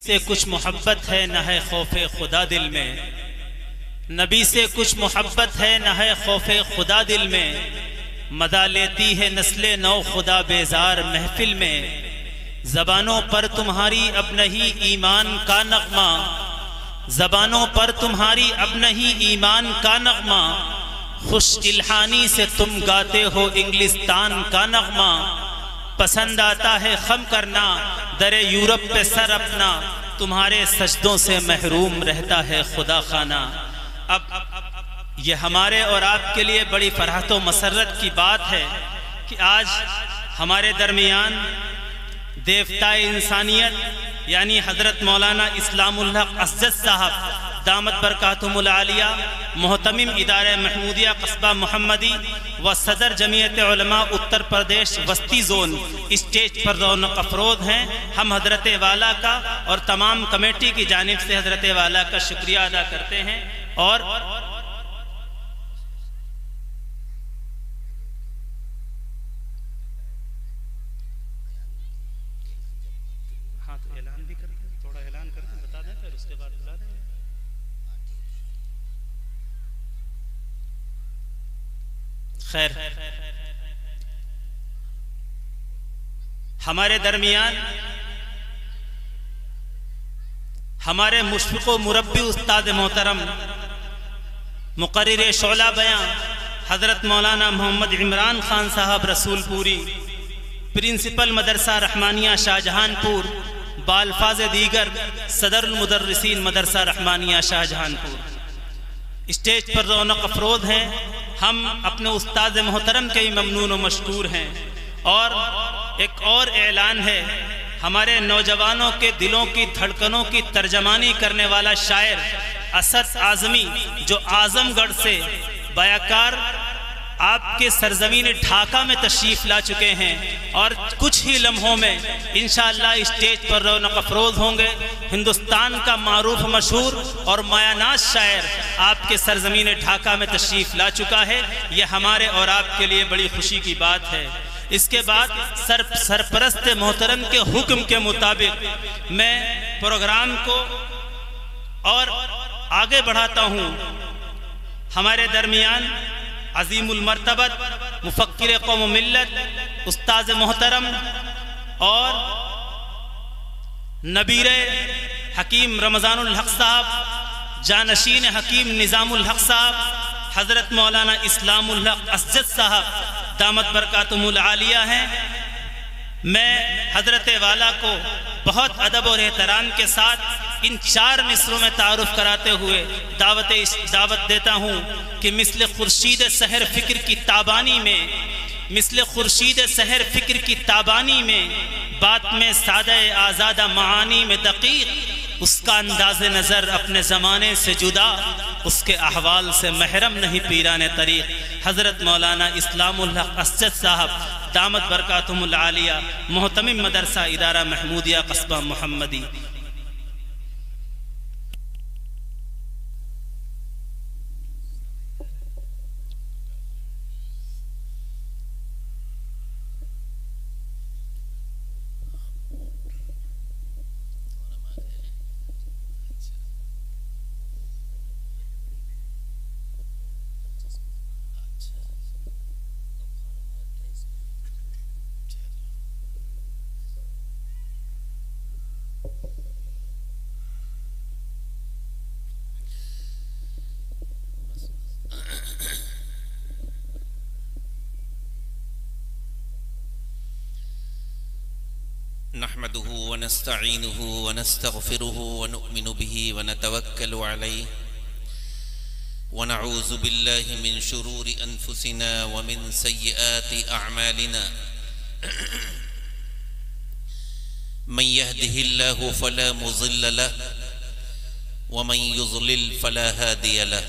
سے کچھ محبت ہے نہ ہے خوف خدا دل میں، نبی سے کچھ محبت ہے نہ ہے خوف خدا دل میں، مدا لیتی ہے نسل نو خدا بیزار محفل میں، زبانوں پر تمہاری اب نہیں ایمان کا نغمہ، زبانوں پر تمہاری اب نہیں ایمان کا نغمہ، خوش الہانی سے تم گاتے ہو انگلستان کا نغمہ، پسند آتا ہے خم کرنا در یورپ پہ سر اپنا، تمہارے سجدوں سے محروم رہتا ہے خدا خانہ۔ اب یہ ہمارے اور آپ کے لیے بڑی فرحت و مسرت کی بات ہے کہ آج ہمارے درمیان دیوتائے انسانیت یعنی حضرت مولانا اسلام الحق اسجد صاحب دامت برکاتہم العالیہ، محتمم ادارہ محمودیہ قصبہ محمدی و صدر جمعیت علماء اتر پردیش وسطی زون اسٹیج پر رونق افروز ہیں۔ ہم حضرت والا کا اور تمام کمیٹی کی جانب سے حضرت والا کا شکریہ ادا کرتے ہیں اور اعلان بھی کرتے ہیں، تھوڑا اعلان کرتے ہیں، بتا دیں پھر اس کے بعد بلا دیں گے۔ خیر، ہمارے درمیان ہمارے مشفق و مربی استاد محترم مقرر شعلہ بیان حضرت مولانا محمد عمران خان صاحب رسول پوری، پرنسپل مدرسہ رحمانیہ شاہجہان پور، بالفاظ دیگر صدر المدرسین مدرسہ رحمانیہ شاہجہان پور، اسٹیج پر رونق افروز ہیں۔ ہم اپنے استاد محترم کے ممنون و مشکور ہیں۔ اور ایک اور اعلان ہے، ہمارے نوجوانوں کے دلوں کی دھڑکنوں کی ترجمانی کرنے والا شاعر اسد اعظمی جو اعظم گڑھ سے بیاکار آپ کے سرزمین ڈھاکہ میں تشریف لا چکے ہیں اور کچھ ہی لمحوں میں انشاءاللہ اسٹیج پر رونق افروز ہوں گے۔ ہندوستان کا معروف مشہور اور مایہ ناز شاعر آپ کے سرزمین ڈھاکہ میں تشریف لا چکا ہے، یہ ہمارے اور آپ کے لیے بڑی خوشی کی بات ہے۔ اس کے بعد سرپرست محترم کے حکم کے مطابق میں پروگرام کو اور آگے بڑھاتا ہوں۔ ہمارے درمیان عظیم المرتبت مفکر قوم و ملت استاذ محترم اور نبیر حکیم رمضان الحق صاحب، جانشین حکیم نظام الحق صاحب، حضرت مولانا اسلام الحق اسجد صاحب دامت برکاتہم العالیہ ہیں۔ میں حضرت والا کو بہت ادب اور احترام کے ساتھ ان 4 مصروں میں تعارف کراتے ہوئے دعوت دیتا ہوں کہ مثل خورشید سحر فکر کی تابانی میں، مثل خورشید سحر فکر کی تابانی میں، بات میں سادہ آزادہ معانی میں دقیق، اس کا انداز نظر اپنے زمانے سے جدا، اس کے احوال سے محرم نہیں پیران طریق۔ حضرت مولانا اسلام الحق اسجد صاحب دامت برکاتہم العالیہ، محتمم مدرسہ ادارہ محمودیہ قصبہ محمدی۔ نحمده ونستعينه ونستغفره ونؤمن به ونتوكل عليه ونعوذ بالله من شرور أنفسنا ومن سيئات أعمالنا من يهده الله فلا مضل له ومن يضلل فلا هادي له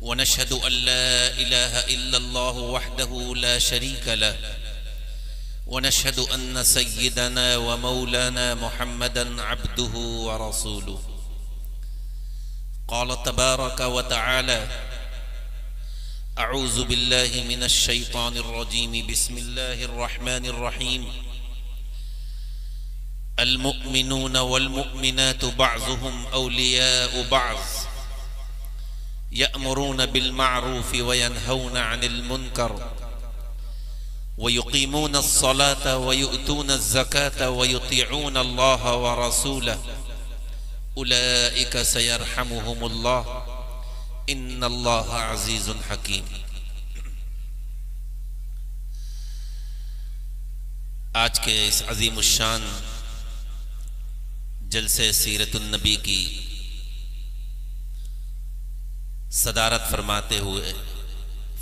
ونشهد أن لا إله إلا الله وحده لا شريك له ونشهد أن سيدنا ومولانا محمدا عبده ورسوله قال تبارك وتعالى أعوذ بالله من الشيطان الرجيم بسم الله الرحمن الرحيم المؤمنون والمؤمنات بعضهم أولياء بعض يأمرون بالمعروف وينهون عن المنكر ويقيمون الصلاة ويؤتون الزكاة ويطيعون الله ورسوله أولئك سيرحمهم الله إن الله عزيز حكيم. آج کے اس عظیم الشان جلسے سیرت النبی کی صدارت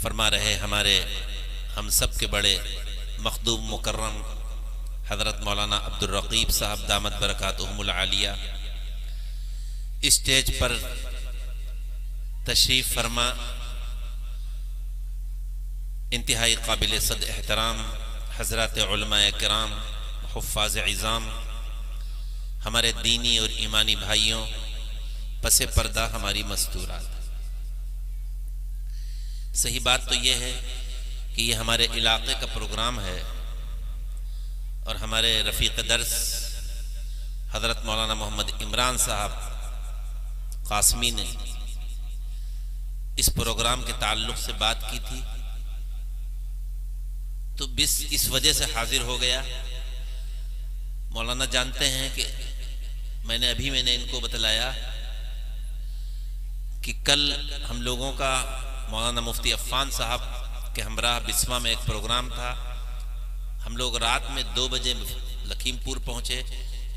فرما رہے ہمارے ہم سب کے بڑے مخدوم مکرم حضرت مولانا عبدالرقیب صاحب دامت برکاتہم العالیہ اسٹیج پر تشریف فرما انتہائی قابل صد احترام حضرات علماء کرام حفاظ عظام ہمارے دینی اور ایمانی بھائیوں پس پردہ ہماری مستورات. صحیح بات تو یہ ہے کہ یہ ہمارے علاقے کا پروگرام ہے اور ہمارے رفیق درس حضرت مولانا محمد عمران صاحب قاسمی نے اس پروگرام کے تعلق سے بات کی تھی تو بس اس وجہ سے حاضر ہو گیا. مولانا جانتے ہیں کہ میں نے ان کو بتلایا کہ کل ہم لوگوں کا مولانا مفتی عفان صاحب کے ہمراہ بسما میں ایک پروگرام تھا. ہم لوگ رات میں 2 بجے لکھیم پور پہنچے.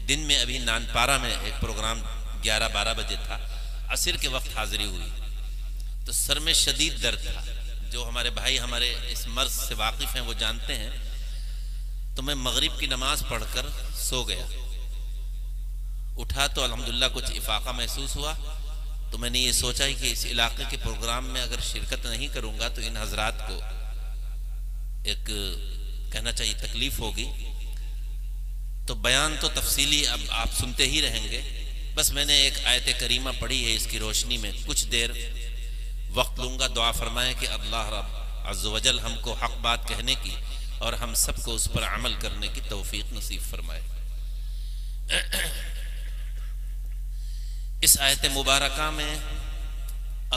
دن میں ابھی نانپارہ میں ایک پروگرام 11-12 بجے تھا. عصر کے وقت حاضری ہوئی تو سر میں شدید درد تھا. جو ہمارے بھائی ہمارے اس مرض سے واقف ہیں وہ جانتے ہیں. تو میں مغرب کی نماز پڑھ کر سو گیا. اٹھا تو الحمدللہ کچھ افاقہ محسوس ہوا تو میں نے یہ سوچا کہ اس علاقے کے پروگرام میں اگر شرکت نہیں کروں گا تو ان حضرات کو ایک کہنا چاہیے تکلیف ہوگی. تو بیان تو تفصیلی اب آپ سنتے ہی رہیں گے. بس میں نے ایک آیت کریمہ پڑھی ہے. اس کی روشنی میں کچھ دیر وقت لوں گا. دعا فرمائیں کہ اللہ رب عز و جل ہم کو حق بات کہنے کی اور ہم سب کو اس پر عمل کرنے کی توفیق نصیب فرمائے. اس آیت مبارکہ میں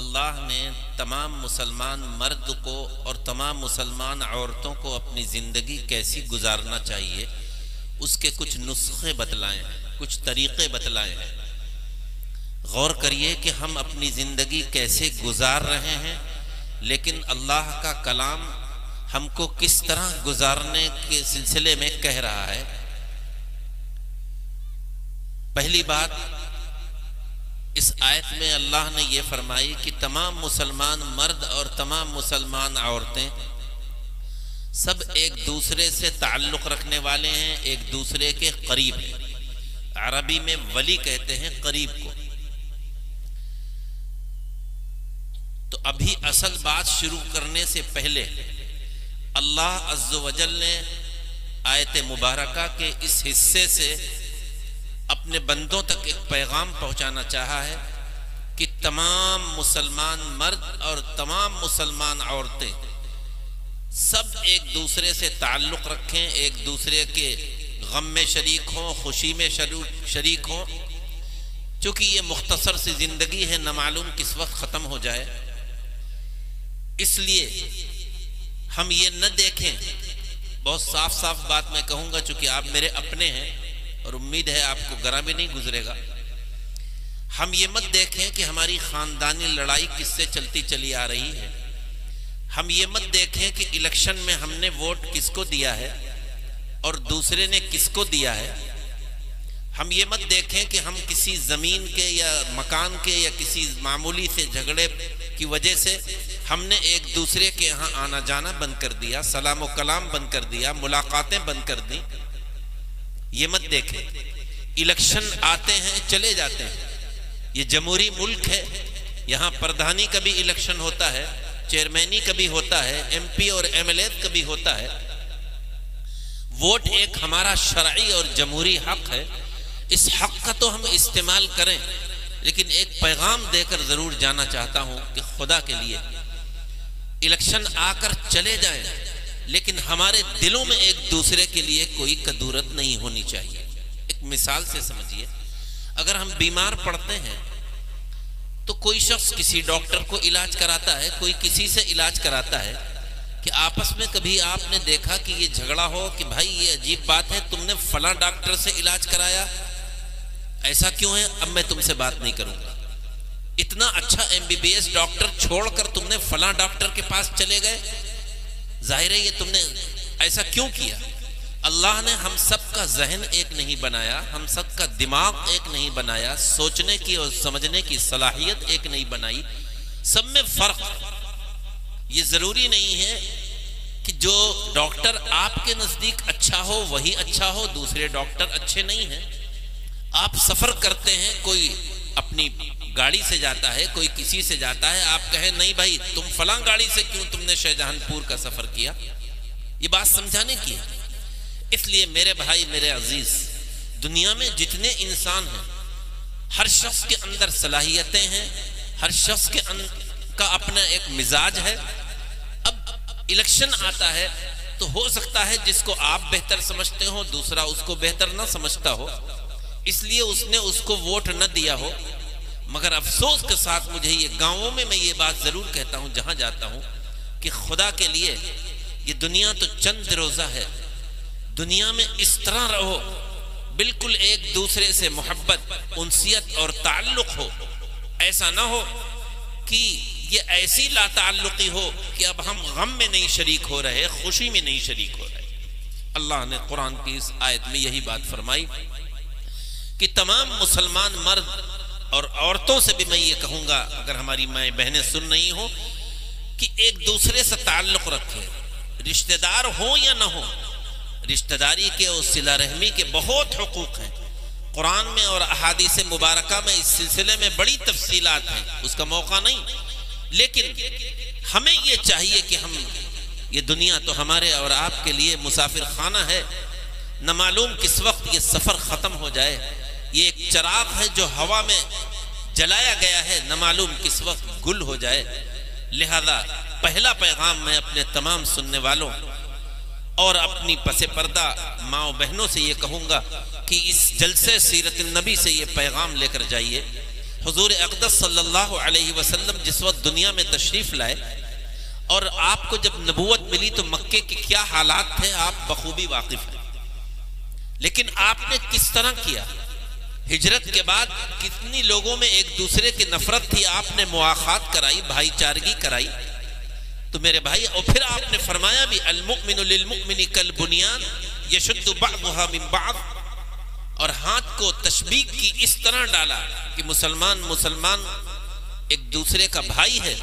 اللہ نے تمام مسلمان مرد کو اور تمام مسلمان عورتوں کو اپنی زندگی کیسی گزارنا چاہیے اس کے کچھ نسخے بتلائے ہیں, کچھ طریقے بتلائے ہیں. غور کریے کہ ہم اپنی زندگی کیسے گزار رہے ہیں, لیکن اللہ کا کلام ہم کو کس طرح گزارنے کے سلسلے میں کہہ رہا ہے. پہلی بات, اس آیت میں اللہ نے یہ فرمائی کہ تمام مسلمان مرد اور تمام مسلمان عورتیں سب ایک دوسرے سے تعلق رکھنے والے ہیں, ایک دوسرے کے قریب ہیں. عربی میں ولی کہتے ہیں قریب کو. تو ابھی اصل بات شروع کرنے سے پہلے اللہ عز و جل نے آیت مبارکہ کے اس حصے سے اپنے بندوں تک ایک پیغام پہنچانا چاہا ہے کہ تمام مسلمان مرد اور تمام مسلمان عورتیں سب ایک دوسرے سے تعلق رکھیں, ایک دوسرے کے غم میں شریک ہوں, خوشی میں شریک ہوں. چونکہ یہ مختصر سی زندگی ہے, نہ معلوم کس وقت ختم ہو جائے. اس لیے ہم یہ نہ دیکھیں, بہت صاف بات میں کہوں گا چونکہ آپ میرے اپنے ہیں اور امید ہے آپ کو گراں بھی نہیں گزرے گا. ہم یہ مت دیکھیں کہ ہماری خاندانی لڑائی کس سے چلتی چلی آ رہی ہے. ہم یہ مت دیکھیں کہ الیکشن میں ہم نے ووٹ کس کو دیا ہے اور دوسرے نے کس کو دیا ہے. ہم یہ مت دیکھیں کہ ہم کسی زمین کے یا مکان کے یا کسی معمولی سے جھگڑے کی وجہ سے ہم نے ایک دوسرے کے یہاں آنا جانا بند کر دیا, سلام و کلام بند کر دیا, ملاقاتیں بند کر دیں. یہ مت دیکھیں. الیکشن آتے ہیں چلے جاتے ہیں. یہ جمہوری ملک ہے, یہاں پردھانی کا بھی الیکشن ہوتا ہے, چیئرمینی کا بھی ہوتا ہے, ایم پی اور ایم ایل اے کا بھی ہوتا ہے. ووٹ ایک ہمارا شرعی اور جمہوری حق ہے. اس حق کا تو ہم استعمال کریں, لیکن ایک پیغام دے کر ضرور جانا چاہتا ہوں کہ خدا کے لیے الیکشن آ کر چلے جائیں, لیکن ہمارے دلوں میں ایک دوسرے کے لیے کوئی کدورت نہیں ہونی چاہیے. ایک ایک مثال سے سمجھیے، اگر ہم بیمار پڑتے ہیں تو کوئی شخص کسی ڈاکٹر کو علاج کراتا ہے، کوئی کسی سے علاج کراتا ہے، کہ آپس میں کبھی آپ نے دیکھا کہ یہ جھگڑا ہو کہ بھائی یہ عجیب بات ہے، تم نے فلاں ڈاکٹر سے علاج کرایا، ایسا کیوں ہے؟ اب میں تم سے بات نہیں کروں گا، اتنا اچھا MBBS ڈاکٹر چھوڑ کر تم نے فلاں ڈاکٹر کے پاس چلے گئے، ظاہر ہے یہ تم نے ایسا کیوں کیا؟ اللہ نے ہم سب کا ذہن ایک نہیں بنایا، ہم سب کا دماغ ایک نہیں بنایا، سوچنے کی اور سمجھنے کی صلاحیت ایک نہیں بنائی، سب میں فرق۔ یہ ضروری نہیں ہے کہ جو ڈاکٹر آپ کے نزدیک اچھا ہو وہی اچھا ہو، دوسرے ڈاکٹر اچھے نہیں ہیں۔ آپ سفر کرتے ہیں، کوئی اپنی گاڑی سے جاتا ہے، کوئی کسی سے جاتا ہے، آپ کہیں نہیں بھائی تم فلاں گاڑی سے کیوں تم نے شاہجہان پور کا سفر کیا، یہ بات سمجھانے کی ہے۔ اس لیے میرے بھائی، میرے عزیز، دنیا میں جتنے انسان ہیں ہر شخص کے اندر صلاحیتیں ہیں، ہر شخص کا اپنا ایک مزاج ہے۔ اب الیکشن آتا ہے تو ہو سکتا ہے جس کو آپ بہتر سمجھتے ہو دوسرا اس کو بہتر نہ سمجھتا ہو، اس لیے اس نے اس کو ووٹ نہ دیا ہو۔ مگر افسوس کے ساتھ مجھے یہ گاؤں میں یہ بات ضرور کہتا ہوں جہاں جاتا ہوں کہ خدا کے لیے یہ دنیا تو چند روزہ ہے، دنیا میں اس طرح رہو بالکل ایک دوسرے سے محبت، انسیت اور تعلق ہو، ایسا نہ ہو کہ یہ ایسی لا تعلقی ہو کہ اب ہم غم میں نہیں شریک ہو رہے، خوشی میں نہیں شریک ہو رہے۔ اللہ نے قرآن کی اس آیت میں یہی بات فرمائی کہ تمام مسلمان مرد اور عورتوں سے بھی میں یہ کہوں گا، اگر ہماری مائیں بہنیں سن رہی ہوں، کہ ایک دوسرے سے تعلق رکھے، رشتہ دار ہو یا نہ ہو، رشتہ داری کے اور صلہ رحمی کے بہت حقوق ہیں۔ قرآن میں اور احادیث مبارکہ میں اس سلسلے میں بڑی تفصیلات ہیں، اس کا موقع نہیں، لیکن ہمیں یہ چاہیے کہ ہم، یہ دنیا تو ہمارے اور آپ کے لیے مسافر خانہ ہے، نہ معلوم کس وقت یہ سفر ختم ہو جائے، یہ ایک چراغ ہے جو ہوا میں جلایا گیا ہے، نہ معلوم کس وقت گل ہو جائے۔ لہذا پہلا پیغام میں اپنے تمام سننے والوں اور اپنی پس پردہ ماں بہنوں سے یہ کہوں گا کہ اس جلسے سیرت النبی سے یہ پیغام لے کر جائیے۔ حضور اقدس صلی اللہ علیہ وسلم جس وقت دنیا میں تشریف لائے اور آپ کو جب نبوت ملی تو مکے کے کیا حالات تھے آپ بخوبی واقف ہیں، لیکن آپ نے کس طرح کیا، ہجرت کے بعد کتنی لوگوں میں ایک دوسرے کی نفرت تھی، آپ نے مواخات کرائی، بھائی چارگی کرائی۔ تو میرے بھائی، اور پھر آپ نے فرمایا بھی المؤمن للمؤمن کالبنیان یشد بعضها من بعض، اور ہاتھ کو تشبیہ کی اس طرح ڈالا کہ مسلمان ایک دوسرے کا بھائی ہے۔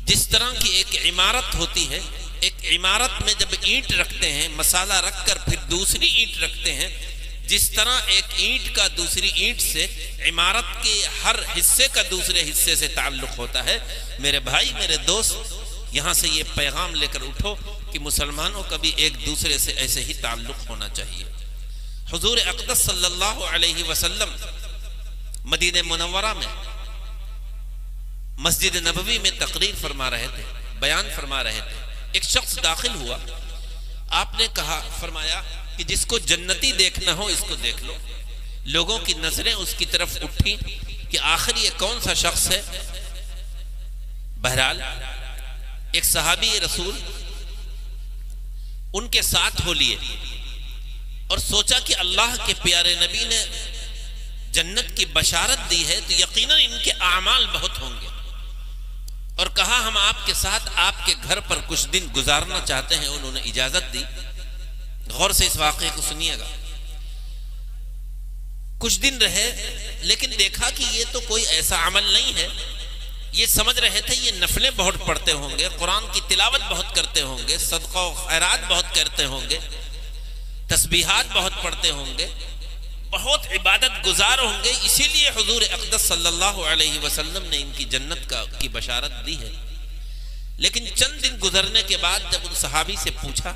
جس طرح کی ایک عمارت ہوتی ہے، ایک عمارت میں جب اینٹ رکھتے ہیں، مسالہ رکھ کر پھر دوسری اینٹ رکھتے ہیں، جس طرح ایک اینٹ کا دوسری اینٹ سے عمارت کے ہر حصے کا دوسرے حصے سے تعلق ہوتا ہے۔ میرے بھائی، میرے دوست، یہاں سے یہ پیغام لے کر اٹھو کہ مسلمانوں کا بھی ایک دوسرے سے ایسے ہی تعلق ہونا چاہیے۔ حضور اقدس صلی اللہ علیہ وسلم مدینہ منورہ میں مسجد نبوی میں تقریر فرما رہے تھے، بیان فرما رہے تھے، ایک شخص داخل ہوا، آپ نے کہا، فرمایا کہ جس کو جنتی دیکھنا ہو اس کو دیکھ لو۔ لوگوں کی نظریں اس کی طرف اٹھی کہ آخر یہ کون سا شخص ہے۔ بہرحال ایک صحابی رسول ان کے ساتھ ہو لیے اور سوچا کہ اللہ کے پیارے نبی نے جنت کی بشارت دی ہے تو یقیناً ان کے اعمال بہت ہوں گے، اور کہا ہم آپ کے ساتھ آپ کے گھر پر کچھ دن گزارنا چاہتے ہیں۔ انہوں نے اجازت دی۔ غور سے اس واقعے کو سنیے گا۔ کچھ دن رہے، لیکن دیکھا کہ یہ تو کوئی ایسا عمل نہیں ہے، یہ سمجھ رہے تھے یہ نفلیں بہت پڑھتے ہوں گے، قرآن کی تلاوت بہت کرتے ہوں گے، صدقہ و خیرات بہت کرتے ہوں گے، تسبیحات بہت پڑھتے ہوں گے، بہت عبادت گزار ہوں گے، اسی لیے حضور اقدس صلی اللہ علیہ وسلم نے ان کی جنت کی بشارت دی ہے۔ لیکن چند دن گزرنے کے بعد جب ان صحابی سے پوچھا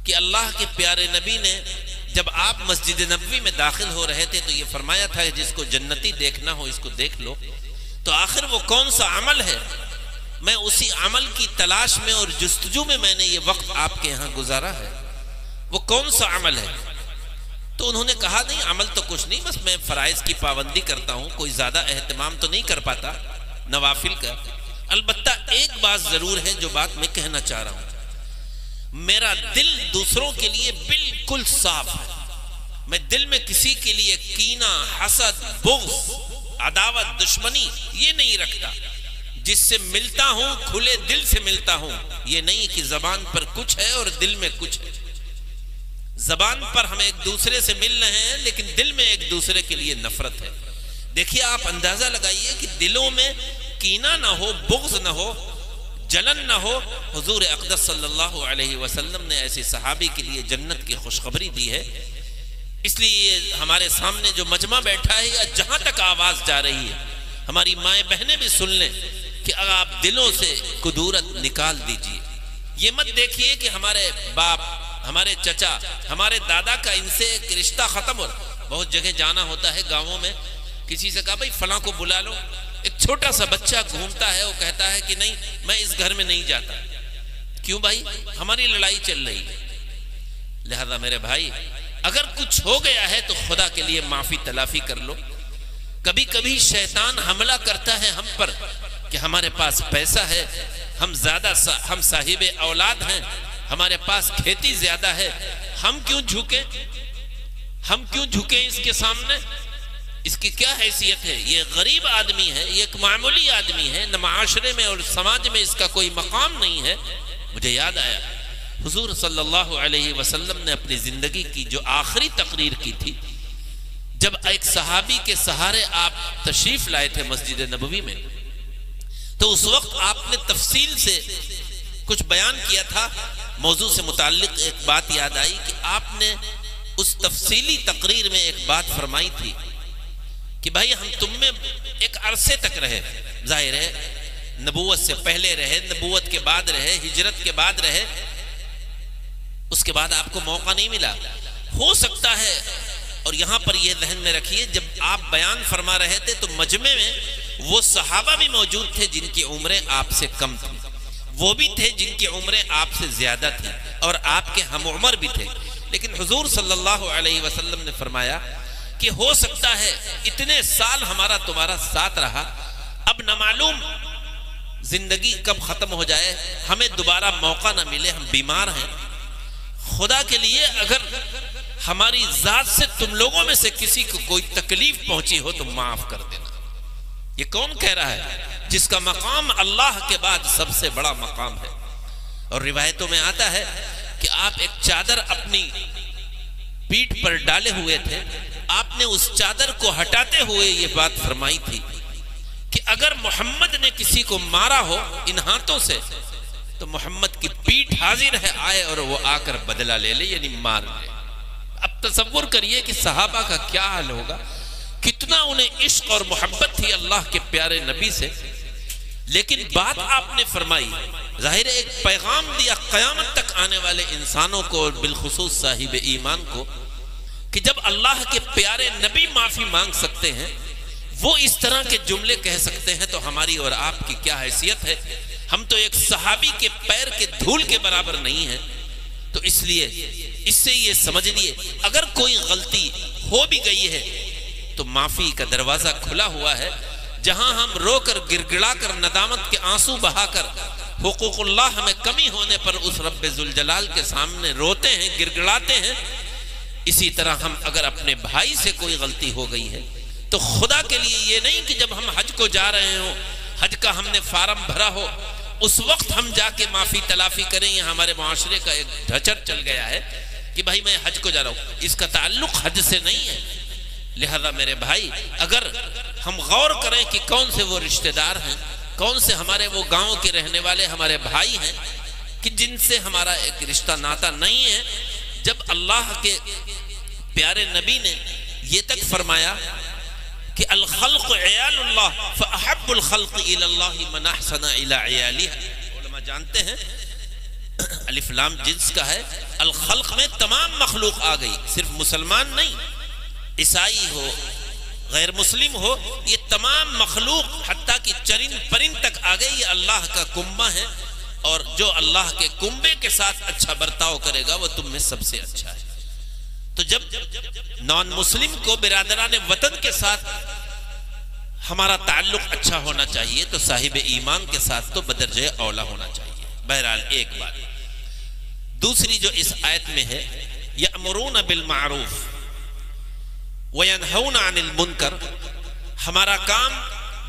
کہ اللہ کے پیارے نبی نے جب آپ مسجد نبوی میں داخل ہو رہے تھے تو یہ فرمایا تھا کہ جس کو جنتی دیکھنا ہو اس کو دیکھ لو، تو آخر وہ کون سا عمل ہے؟ میں اسی عمل کی تلاش میں اور جستجو میں نے یہ وقت آپ کے یہاں گزارا ہے، وہ کون سا عمل ہے؟ تو انہوں نے کہا نہیں عمل تو کچھ نہیں، بس میں فرائض کی پابندی کرتا ہوں، کوئی زیادہ اہتمام تو نہیں کر پاتا نوافل کا۔ البتہ ایک بات ضرور ہے جو بات میں کہنا چاہ رہا ہوں، میرا دل دوسروں کے لیے بالکل صاف ہے، میں دل میں کسی کے لیے کینہ، حسد، بغض، عداوت، دشمنی یہ نہیں رکھتا۔ جس سے ملتا ہوں کھلے دل سے ملتا ہوں، یہ نہیں کہ زبان پر کچھ ہے اور دل میں کچھ ہے۔ زبان پر ہم ایک دوسرے سے مل رہے ہیں لیکن دل میں ایک دوسرے کے لیے نفرت ہے۔ دیکھیے آپ اندازہ لگائیے کہ دلوں میں کینہ نہ ہو، بغض نہ ہو، جلن نہ ہو۔ حضور اقدس صلی اللہ علیہ وسلم نے ایسے صحابی کے لیے جنت کی خوشخبری دی ہے۔ اس لیے ہمارے سامنے جو مجمع بیٹھا ہے یا جہاں تک آواز جا رہی ہے، ہماری مائیں بہنیں بھی سن لیں کہ اگر آپ دلوں سے کدورت نکال دیجئے۔ یہ مت دیکھیے کہ ہمارے باپ، ہمارے چچا، ہمارے دادا کا ان سے ایک رشتہ ختم ہو رہا۔ بہت جگہ جانا ہوتا ہے گاؤں میں، کسی سے کہا بھائی فلاں کو بلا لو، ایک چھوٹا سا بچہ گھومتا ہے، وہ کہتا ہے کہ نہیں میں اس گھر میں نہیں جاتا۔ کیوں بھائی؟ ہماری لڑائی چل رہی ہے۔ لہذا میرے بھائی اگر کچھ ہو گیا ہے تو خدا کے لیے معافی تلافی کر لو۔ کبھی کبھی شیطان حملہ کرتا ہے ہم پر کہ ہمارے پاس پیسہ ہے، ہم صاحب اولاد ہیں، ہمارے پاس کھیتی زیادہ ہے، ہم کیوں جھکیں اس کے سامنے؟ اس کی کیا حیثیت ہے؟ یہ غریب آدمی ہے، یہ ایک معمولی آدمی ہے، نہ معاشرے میں اور سماج میں اس کا کوئی مقام نہیں ہے۔ مجھے یاد آیا حضور صلی اللہ علیہ وسلم نے اپنی زندگی کی جو آخری تقریر کی تھی، جب ایک صحابی کے سہارے آپ تشریف لائے تھے مسجد نبوی میں، تو اس وقت آپ نے تفصیل سے کچھ بیان کیا تھا۔ موضوع سے متعلق ایک بات یاد آئی کہ آپ نے اس تفصیلی تقریر میں ایک بات فرمائی تھی کہ بھائی ہم تم میں ایک عرصے تک رہے، ظاہر ہے نبوت سے پہلے رہے، نبوت کے بعد رہے، ہجرت کے بعد رہے، اس کے بعد آپ کو موقع نہیں ملا۔ ہو سکتا ہے، اور یہاں پر یہ ذہن میں رکھیے، جب آپ بیان فرما رہے تھے تو مجمع میں وہ صحابہ بھی موجود تھے جن کی عمریں آپ سے کم تھیں، وہ بھی تھے جن کی عمریں آپ سے زیادہ تھیں، اور آپ کے ہم عمر بھی تھے، لیکن حضور صلی اللہ علیہ وسلم نے فرمایا کہ ہو سکتا ہے اتنے سال ہمارا تمہارا ساتھ رہا، اب نہ معلوم زندگی کب ختم ہو جائے، ہمیں دوبارہ موقع نہ ملے، ہم بیمار ہیں۔ خدا کے لیے اگر ہماری ذات سے تم لوگوں میں سے کسی کو کوئی تکلیف پہنچی ہو تو معاف کر دینا۔ یہ کون کہہ رہا ہے؟ جس کا مقام اللہ کے بعد سب سے بڑا مقام ہے۔ اور روایتوں میں آتا ہے کہ آپ ایک چادر اپنی پیٹھ پر ڈالے ہوئے تھے، آپ نے اس چادر کو ہٹاتے ہوئے یہ بات فرمائی تھی کہ اگر محمد نے کسی کو مارا ہو ان ہاتھوں سے تو محمد کی پیٹھ حاضر ہے، آئے اور وہ آ کر بدلہ لے لے، یعنی مار لے۔ اب تصور کریے کہ صحابہ کا کیا حال ہوگا، کتنا انہیں عشق اور محبت تھی اللہ کے پیارے نبی سے، لیکن بات آپ نے فرمائی، ظاہر ایک پیغام دیا قیامت تک آنے والے انسانوں کو اور بالخصوص صاحب ایمان کو کہ جب اللہ کے پیارے نبی معافی مانگ سکتے ہیں، وہ اس طرح کے جملے کہہ سکتے ہیں، تو ہماری اور آپ کی کیا حیثیت ہے؟ ہم تو ایک صحابی کے پیر کے دھول کے برابر نہیں ہیں۔ تو اس لیے اس سے یہ سمجھ لیے اگر کوئی غلطی ہو بھی گئی ہے تو معافی کا دروازہ کھلا ہوا ہے۔ جہاں ہم رو کر گڑگڑا کر ندامت کے آنسو بہا کر حقوق اللہ ہمیں کمی ہونے پر اس رب ذوالجلال کے سامنے روتے ہیں، گڑگڑاتے ہیں، اسی طرح ہم اگر اپنے بھائی سے کوئی غلطی ہو گئی ہے تو خدا کے لیے یہ نہیں کہ جب ہم حج کو جا رہے ہوں، حج کا ہم نے فارم بھرا ہو، اس وقت ہم جا کے معافی تلافی کریں۔ یہ ہمارے معاشرے کا ایک ڈھچر چل گیا ہے کہ بھائی میں حج کو جا رہا ہوں، اس کا تعلق حج سے نہیں ہے۔ لہذا میرے بھائی اگر ہم غور کریں کہ کون سے وہ رشتہ دار ہیں، کون سے ہمارے وہ گاؤں کے رہنے والے ہمارے بھائی ہیں کہ جن سے ہمارا ایک رشتہ ناتا نہیں ہے، جب اللہ کے پیارے نبی نے یہ تک فرمایا کہ الخلق عیال اللہ فاحب الخلق الی اللہ من احسن الی عیالها۔ علماء جانتے ہیں الف لام جنس کا ہے، الخلق میں تمام مخلوق آ گئی، صرف مسلمان نہیں، عیسائی ہو، غیر مسلم ہو، یہ تمام مخلوق حتیٰ کہ چرند پرند تک آ گئی، یہ اللہ کا کنبہ ہے، اور جو اللہ کے کنبے کے ساتھ اچھا برتاؤ کرے گا وہ تم میں سب سے اچھا ہے۔ تو جب نان مسلم کو برادران وطن کے ساتھ ہمارا تعلق اچھا ہونا چاہیے تو صاحب ایمان کے ساتھ تو بدرجہ اولا ہونا چاہیے. بہرحال ایک بات. دوسری جو اس آیت میں ہے یأمرون بالمعروف وینہون عن المنکر، ہمارا کام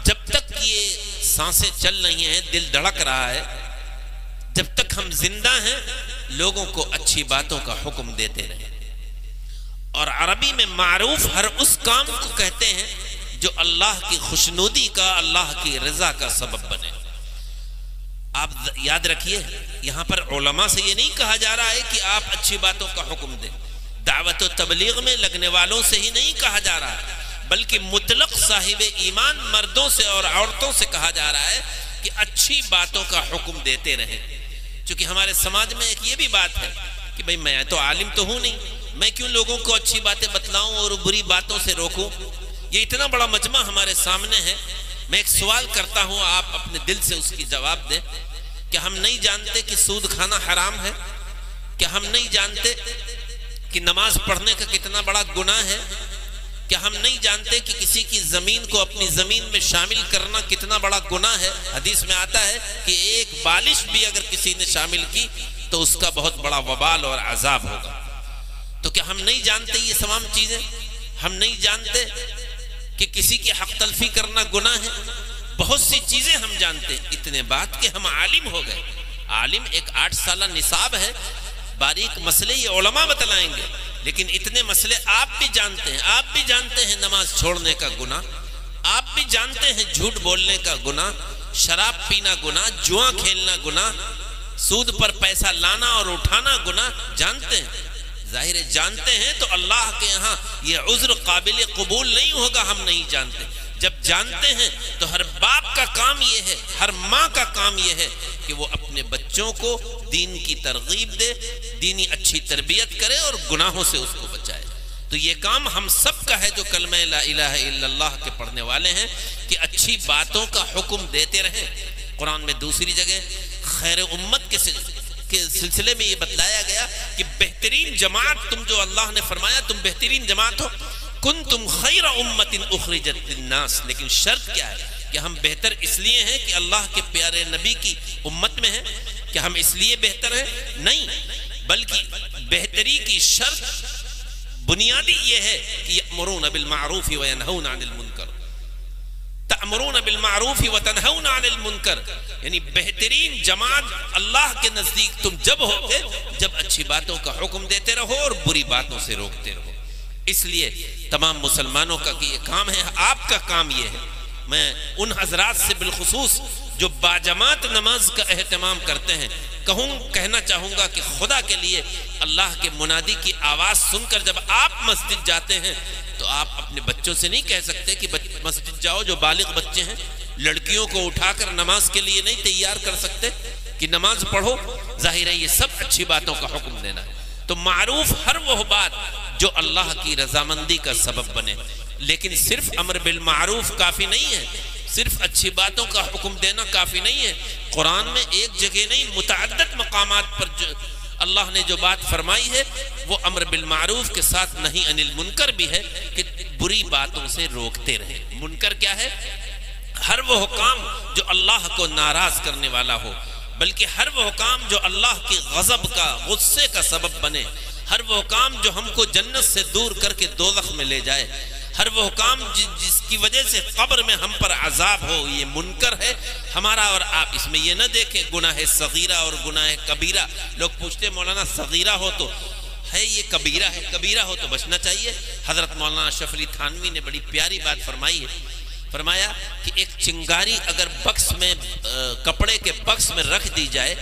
جب تک یہ سانسیں چل رہی ہیں، دل دھڑک رہا ہے، جب تک ہم زندہ ہیں لوگوں کو اچھی باتوں کا حکم دیتے رہیں. اور عربی میں معروف ہر اس کام کو کہتے ہیں جو اللہ کی خوشنودی کا، اللہ کی رضا کا سبب بنے. آپ یاد رکھیے یہاں پر علماء سے یہ نہیں کہا جا رہا ہے کہ آپ اچھی باتوں کا حکم دیں. دعوت و تبلیغ میں لگنے والوں سے ہی نہیں کہا جا رہا ہے، بلکہ مطلق صاحب ایمان مردوں سے اور عورتوں سے کہا جا رہا ہے کہ اچھی باتوں کا حکم دیتے رہیں. چونکہ ہمارے سماج میں ایک یہ بھی بات ہے کہ بھئی میں تو عالم تو ہوں نہیں، میں کیوں لوگوں کو اچھی باتیں بتلاؤں اور بری باتوں سے روکوں. یہ اتنا بڑا مجمع ہمارے سامنے ہے، میں ایک سوال کرتا ہوں، آپ اپنے دل سے اس کی جواب دیں. کیا ہم نہیں جانتے کہ سود کھانا حرام ہے؟ کیا ہم نہیں جانتے کہ نماز پڑھنے کا کتنا بڑا گناہ ہے؟ کیا ہم نہیں جانتے کہ کسی کی زمین کو اپنی زمین میں شامل کرنا کتنا بڑا گناہ ہے؟ حدیث میں آتا ہے کہ ایک بالش بھی اگر کسی نے شامل کی تو اس کا بہت بڑا وبال اور عذاب ہوگا. تو کیا ہم نہیں جانتے یہ تمام چیزیں؟ ہم نہیں جانتے کہ کسی کی حق تلفی کرنا گناہ ہے؟ بہت سی چیزیں ہم جانتے ہیں. اتنے بات کہ ہم عالم ہو گئے. عالم ایک 8 سالہ نصاب ہے، باریک مسئلے یہ علماء بتلائیں گے، لیکن اتنے مسئلے آپ بھی جانتے ہیں. آپ بھی جانتے ہیں نماز چھوڑنے کا گناہ، آپ بھی جانتے ہیں جھوٹ بولنے کا گناہ، شراب پینا گناہ، جوا کھیلنا گناہ، سود پر پیسہ لانا اور اٹھانا گناہ. جانتے ہیں، ظاہر ہے جانتے ہیں تو اللہ کے ہاں یہ عذر قابل قبول نہیں ہوگا. ہم نہیں جانتے. جب جانتے ہیں تو ہر باپ کا کام یہ ہے، ہر ماں کا کام یہ ہے کہ وہ اپنے بچوں کو دین کی ترغیب دے، دینی اچھی تربیت کرے اور گناہوں سے اس کو بچائے. تو یہ کام ہم سب کا ہے جو کلمہ لا الہ الا اللہ کے پڑھنے والے ہیں کہ اچھی باتوں کا حکم دیتے رہیں. قرآن میں دوسری جگہ خیر امت کے سلسلے میں یہ بتلایا گیا کہ بہترین جماعت تم، جو اللہ نے فرمایا تم بہترین جماعت ہو، کنتم خیر امت اخرجت للناس. لیکن شرط کیا ہے کہ ہم بہتر اس لیے ہیں کہ اللہ کے پیارے نبی کی امت میں ہیں؟ کہ ہم اس لیے بہتر ہیں؟ نہیں، بلکہ بہتری کی شرط بنیادی یہ ہے کہ یأمرون بالمعروف وینہون عن المنکر. تأمرون بالمعروف وتنہون عن المنکر، یعنی بہترین جماعت اللہ کے نزدیک تم جب ہوگے جب اچھی باتوں کا حکم دیتے رہو اور بری باتوں سے روکتے رہو. اس لیے تمام مسلمانوں کا یہ کام ہے، آپ کا کام یہ ہے. میں ان حضرات سے بالخصوص جو باجماعت نماز کا اہتمام کرتے ہیں کہنا چاہوں گا کہ خدا کے لیے اللہ کے منادی کی آواز سن کر جب آپ مسجد جاتے ہیں تو آپ اپنے بچوں سے نہیں کہہ سکتے کہ مسجد جاؤ، جو بالغ بچے ہیں لڑکیوں کو اٹھا کر نماز کے لیے نہیں تیار کر سکتے کہ نماز پڑھو. ظاہر ہے یہ سب اچھی باتوں کا حکم دینا ہے. تو معروف ہر وہ بات جو اللہ کی رضامندی کا سبب بنے. لیکن صرف امر بالمعروف کافی نہیں ہے، صرف اچھی باتوں کا حکم دینا کافی نہیں ہے. قرآن میں ایک جگہ نہیں، متعدد مقامات پر جو اللہ نے جو بات فرمائی ہے وہ امر بالمعروف کے ساتھ نہی عن المنکر بھی ہے کہ بری باتوں سے روکتے رہے. منکر کیا ہے؟ ہر وہ کام جو اللہ کو ناراض کرنے والا ہو، بلکہ ہر وہ کام جو اللہ کی غضب کا، غصے کا سبب بنے، ہر وہ کام جو ہم کو جنت سے دور کر کے دوزخ میں لے جائے، ہر وہ کام جس کی وجہ سے قبر میں ہم پر عذاب ہو، یہ منکر ہے ہمارا. اور آپ اس میں یہ نہ دیکھیں گناہ صغیرہ اور گناہ کبیرہ. لوگ پوچھتے مولانا صغیرہ ہو تو ہے، یہ کبیرہ ہے، کبیرہ ہو تو بچنا چاہیے. حضرت مولانا اشرف علی تھانوی نے بڑی پیاری بات فرمائی ہے. فرمایا کہ ایک چنگاری اگر بکس میں، کپڑے کے بکس میں رکھ دی جائے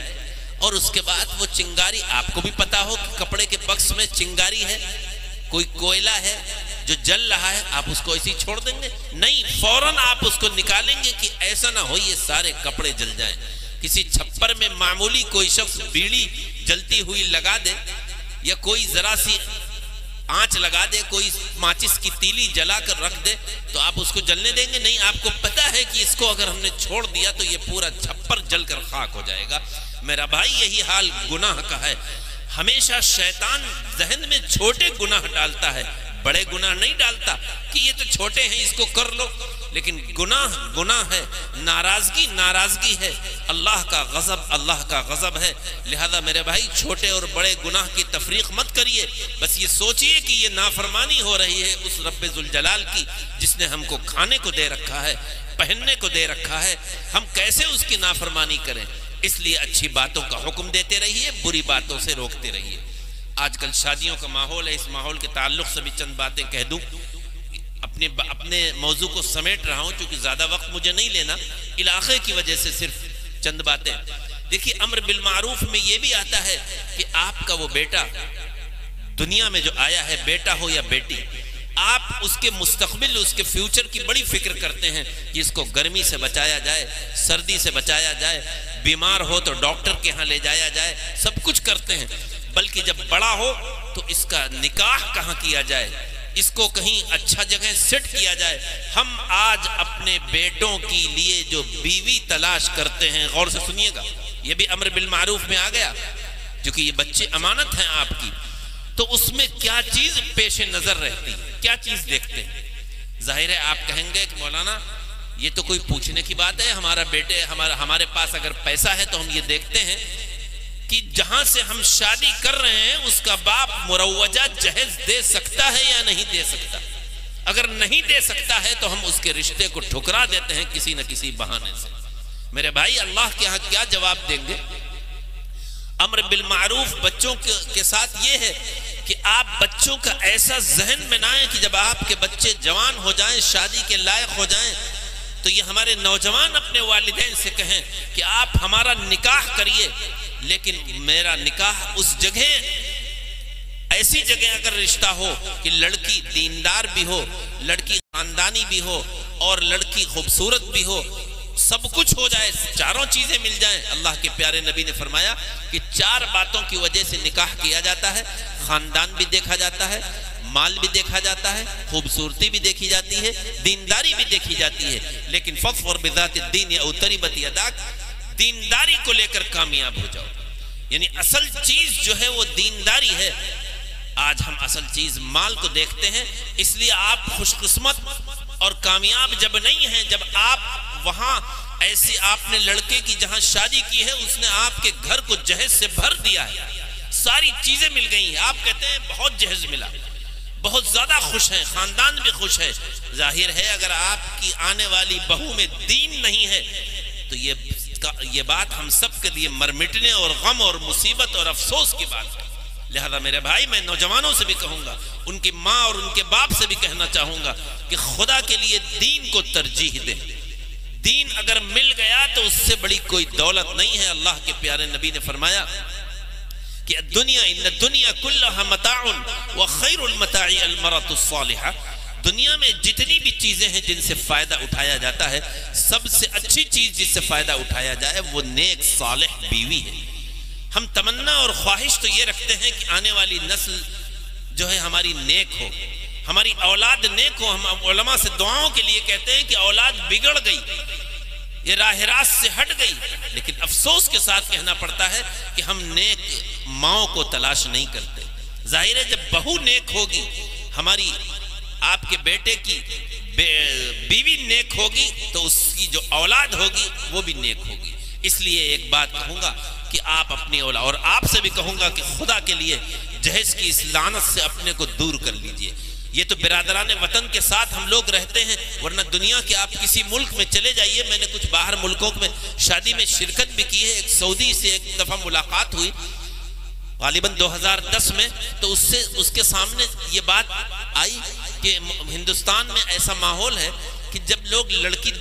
اور اس کے بعد وہ چنگاری، آپ کو بھی پتا ہو کہ کپڑے کے بکس میں چنگاری ہے، کوئی کوئلہ ہے جو جل رہا ہے، آپ اس کو ایسے ہی چھوڑ دیں گے؟ نہیں، فوراً آپ اس کو نکالیں گے کہ ایسا نہ ہو یہ سارے کپڑے جل جائیں. کسی چھپر میں معمولی کوئی شخص بیڑی جلتی ہوئی لگا دے یا کوئی ذرا سی آنچ لگا دے، کوئی ماچس کی تیلی جلا کر رکھ دے تو آپ اس کو جلنے دیں گے؟ نہیں، آپ کو پتا ہے کہ اس کو اگر ہم نے چھوڑ دیا تو یہ پورا چھپر جل کر خاک ہو جائے گا. میرا بھائی یہی حال گناہ کا ہے. ہمیشہ شیطان ذہن میں چھوٹے گناہ ڈالتا ہے، بڑے گناہ نہیں ڈالتا کہ یہ تو چھوٹے ہیں اس کو کر لو، لیکن گناہ گناہ ہے، ناراضگی ناراضگی ہے، اللہ کا غضب ہے۔ لہذا میرے بھائی چھوٹے اور بڑے گناہ کی تفریق مت کریے، بس یہ سوچئے کہ یہ نافرمانی ہو رہی ہے اس رب ذوالجلال کی جس نے ہم کو کھانے کو دے رکھا ہے، پہننے کو دے رکھا ہے، ہم کیسے اس کی نافرمانی کریں؟ اس لیے اچھی باتوں کا حکم دیتے رہیے، بری باتوں سے روکتے رہیے۔ آج کل شادیوں کا ماحول ہے، اس ماحول کے تعلق سے بھی چند باتیں کہہ دوں، اپنے موضوع کو سمیٹ رہا ہوں چونکہ زیادہ وقت مجھے نہیں لینا، علاقے کی وجہ سے صرف چند باتیں۔ دیکھیے امر بالمعروف میں یہ بھی آتا ہے کہ آپ کا وہ بیٹا دنیا میں جو آیا ہے، بیٹا ہو یا بیٹی، آپ اس کے مستقبل، اس کے فیوچر کی بڑی فکر کرتے ہیں کہ اس کو گرمی سے بچایا جائے، سردی سے بچایا جائے، بیمار ہو تو ڈاکٹر کے ہاں لے جایا جائے، سب کچھ کرتے ہیں۔ بلکہ جب بڑا ہو تو اس کا نکاح کہاں کیا جائے، اس کو کہیں اچھا جگہ سیٹ کیا جائے۔ ہم آج اپنے بیٹوں کے لیے جو بیوی تلاش کرتے ہیں، غور سے سنیے گا، یہ بھی امر بالمعروف میں آ گیا کیونکہ یہ بچے امانت ہیں آپ کی، تو اس میں کیا چیز پیش نظر رہتی ہے، کیا چیز دیکھتے ہیں؟ ظاہر ہے آپ کہیں گے کہ مولانا یہ تو کوئی پوچھنے کی بات ہے، ہمارا بیٹے ہمارے پاس اگر پیسہ ہے تو ہم یہ دیکھتے ہیں کہ جہاں سے ہم شادی کر رہے ہیں اس کا باپ مروجہ جہیز دے سکتا ہے یا نہیں دے سکتا۔ اگر نہیں دے سکتا ہے تو ہم اس کے رشتے کو ٹھکرا دیتے ہیں کسی نہ کسی بہانے سے۔ میرے بھائی اللہ کے ہاں کیا جواب دیں گے؟ امر بالمعروف بچوں کے ساتھ یہ ہے کہ آپ بچوں کا ایسا ذہن بنائیں کہ جب آپ کے بچے جوان ہو جائیں، شادی کے لائق ہو جائیں، تو یہ ہمارے نوجوان اپنے والدین سے کہیں کہ آپ ہمارا نکاح کریے، لیکن میرا نکاح اس جگہ، ایسی جگہ اگر رشتہ ہو کہ لڑکی دیندار بھی ہو، لڑکی خاندانی بھی ہو اور لڑکی خوبصورت بھی ہو، سب کچھ ہو جائے، چاروں چیزیں مل جائیں۔ اللہ کے پیارے نبی نے فرمایا کہ 4 باتوں کی وجہ سے نکاح کیا جاتا ہے، خاندان بھی دیکھا جاتا ہے، مال بھی دیکھا جاتا ہے، خوبصورتی بھی دیکھی جاتی ہے، دینداری بھی دیکھی جاتی ہے، لیکن فَاظْفَرْ بِذَاتِ الدِّينِ أَوْ تَرِبَتْ يَدَاكَ، دینداری کو لے کر کامیاب ہو جاؤ۔ یعنی اصل چیز جو ہے وہ دینداری ہے۔ آج ہم اصل چیز مال کو دیکھتے ہیں، اس لیے آپ خوش قسمت اور کامیاب جب نہیں ہیں جب آپ وہاں ایسی آپ نے لڑکے کی جہاں شادی کی ہے اس نے آپ کے گھر کو جہیز سے بھر دیا ہے، ساری چیزیں مل گئی ہیں، آپ کہتے ہیں بہت جہیز ملا، بہت زیادہ خوش ہیں، خاندان بھی خوش ہے۔ ظاہر ہے اگر آپ کی آنے والی بہو میں دین نہیں ہے تو یہ بات ہم سب کے لیے مرمٹنے اور غم اور مصیبت اور افسوس کی بات ہے۔ لہذا میرے بھائی میں نوجوانوں سے بھی کہوں گا، ان کی ماں اور ان کے باپ سے بھی کہنا چاہوں گا کہ خدا کے لیے دین کو ترجیح دیں۔ دین اگر مل گیا تو اس سے بڑی کوئی دولت نہیں ہے۔ اللہ کے پیارے نبی نے فرمایا کہ الدنیا ان الدنیا کلها متاع وخیر المتاع المرأة الصالحہ، دنیا میں جتنی بھی چیزیں ہیں جن سے فائدہ اٹھایا جاتا ہے، سب سے اچھی چیز جس سے فائدہ اٹھایا جائے وہ نیک صالح بیوی ہے۔ ہم تمنا اور خواہش تو یہ رکھتے ہیں کہ آنے والی نسل جو ہے ہماری نیک ہو، ہماری اولاد نیک ہو۔ ہم علماء سے دعاؤں کے لیے کہتے ہیں کہ اولاد بگڑ گئی، یہ راہ راست سے ہٹ گئی، لیکن افسوس کے ساتھ کہنا پڑتا ہے کہ ہم نیک ماؤں کو تلاش نہیں کرتے۔ ظاہر ہے جب بہو نیک ہوگی، ہماری آپ کے بیٹے کی بیوی نیک ہوگی تو اس کی جو اولاد ہوگی وہ بھی نیک ہوگی۔ اس لیے ایک بات کہوں گا کہ آپ اپنی اولاد، اور آپ سے بھی کہوں گا کہ خدا کے لیے جہیز کی اس لعنت سے اپنے کو دور کر لیجئے۔ یہ تو برادران وطن کے ساتھ ہم لوگ رہتے ہیں، ورنہ دنیا کے آپ کسی ملک میں چلے جائیے۔ میں نے کچھ باہر ملکوں میں شادی میں شرکت بھی کی ہے، ایک سعودی سے ایک دفعہ ملاقات ہوئی غالباً 2010 میں، تو اس کے سامنے یہ بات آئی کہ ہندوستان میں ایسا ماحول ہے کہ جب لوگ لڑکی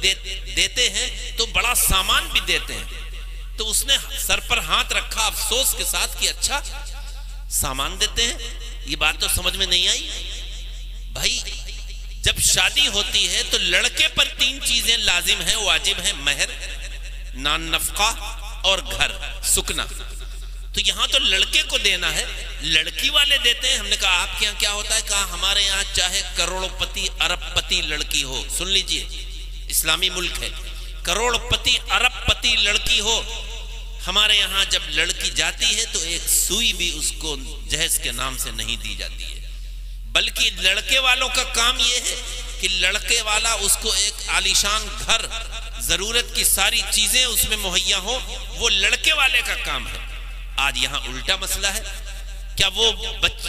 دیتے ہیں تو بڑا سامان بھی دیتے ہیں، تو اس نے سر پر ہاتھ رکھا افسوس کے ساتھ کہ اچھا سامان دیتے ہیں، یہ بات تو سمجھ میں نہیں آئی۔ بھائی جب شادی ہوتی ہے تو لڑکے پر 3 چیزیں لازم ہیں، واجب ہیں، مہر، نان نفقہ اور گھر سکنا۔ تو یہاں تو لڑکے کو دینا ہے، لڑکی والے دیتے ہیں۔ ہم نے کہا آپ کے یہاں کیا ہوتا ہے؟ کہا ہمارے یہاں چاہے کروڑ پتی ارب پتی لڑکی ہو، سن لیجئے اسلامی ملک ہے، کروڑ پتی ارب پتی لڑکی ہو، ہمارے یہاں جب لڑکی جاتی ہے تو ایک سوئی بھی اس کو جہیز کے نام سے نہیں دی جاتی ہے، بلکہ لڑکے والوں کا کام یہ ہے کہ لڑکے والا اس کو ایک عالیشان گھر، ضرورت کی ساری چیزیں اس میں مہیا ہوں، وہ لڑکے والے کا کام ہے۔ آج یہاں الٹا مسئلہ ہے۔ کیا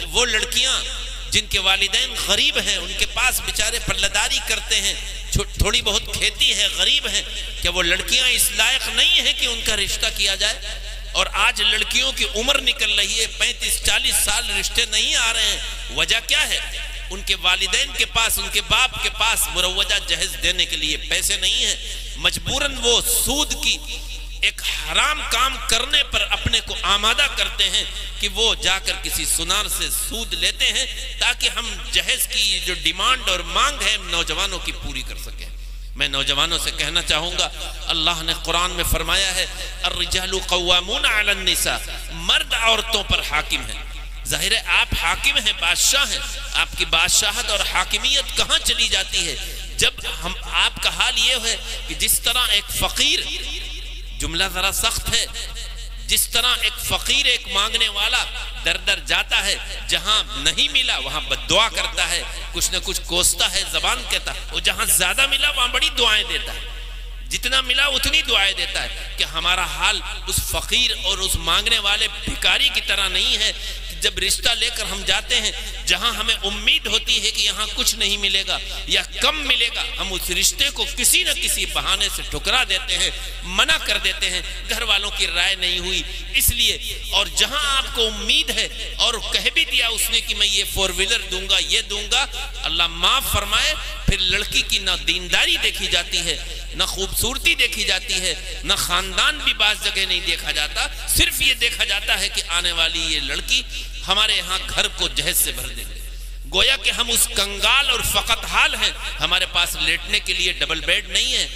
وہ لڑکیاں جن کے والدین غریب ہیں، ان کے پاس بیچارے پلداری کرتے ہیں، تھوڑی بہت کھیتی ہے، غریب ہیں، کیا وہ لڑکیاں اس لائق نہیں ہیں کہ ان کا رشتہ کیا جائے؟ اور آج لڑکیوں کی عمر نکل رہی ہے، 35-40 سال، رشتے نہیں آ رہے ہیں۔ وجہ کیا ہے؟ ان کے والدین کے پاس، ان کے باپ کے پاس مروجہ جہیز دینے کے لیے پیسے نہیں ہیں، مجبوراً وہ سود کی ایک حرام کام کرنے پر اپنے کو آمادہ کرتے ہیں کہ وہ جا کر کسی سنار سے سود لیتے ہیں تاکہ ہم جہیز کی جو ڈیمانڈ اور مانگ ہے نوجوانوں کی پوری کر سکیں۔ میں نوجوانوں سے کہنا چاہوں گا، اللہ نے قرآن میں فرمایا ہے الرجال قوامون علی النساء، مرد عورتوں پر حاکم ہیں۔ ظاہر ہے آپ حاکم ہیں، بادشاہ ہیں، آپ کی بادشاہت اور حاکمیت کہاں چلی جاتی ہے جب آپ کا حال یہ ہے کہ جس طرح ایک فقیر، جملہ ذرا سخت ہے، جس طرح ایک فقیر، ایک مانگنے والا در در جاتا ہے، جہاں نہیں ملا وہاں بد دعا کرتا ہے، کچھ نہ کچھ کوستا ہے، زبان کہتا ہے، اور جہاں زیادہ ملا وہاں بڑی دعائیں دیتا ہے، جتنا ملا اتنی دعائیں دیتا ہے۔ کہ ہمارا حال اس فقیر اور اس مانگنے والے بھکاری کی طرح نہیں ہے کہ جب رشتہ لے کر ہم جاتے ہیں، جہاں ہمیں امید ہوتی ہے کہ یہاں کچھ نہیں ملے گا یا کم ملے گا، ہم اس رشتے کو کسی نہ کسی بہانے سے ٹھکرا دیتے ہیں، منع کر دیتے ہیں، گھر والوں کی رائے نہیں ہوئی اس لیے۔ اور جہاں آپ کو امید ہے اور کہہ بھی دیا اس نے کہ میں یہ 4 ویلر دوں گا، یہ دوں گا، اللہ معاف فرمائے، پھر لڑکی کی نہ دینداری دیکھی جاتی ہے، نہ خوبصورتی دیکھی جاتی ہے، نہ خاندان بھی بعض جگہ نہیں دیکھا جاتا، صرف یہ دیکھا جاتا ہے کہ آنے والی یہ لڑکی ہمارے یہاں گھر کو جہیز سے بھر دے گی۔ گویا کہ ہم اس کنگال اور فقط حال ہیں، ہمارے پاس لیٹنے کے لیے ڈبل بیڈ نہیں ہے،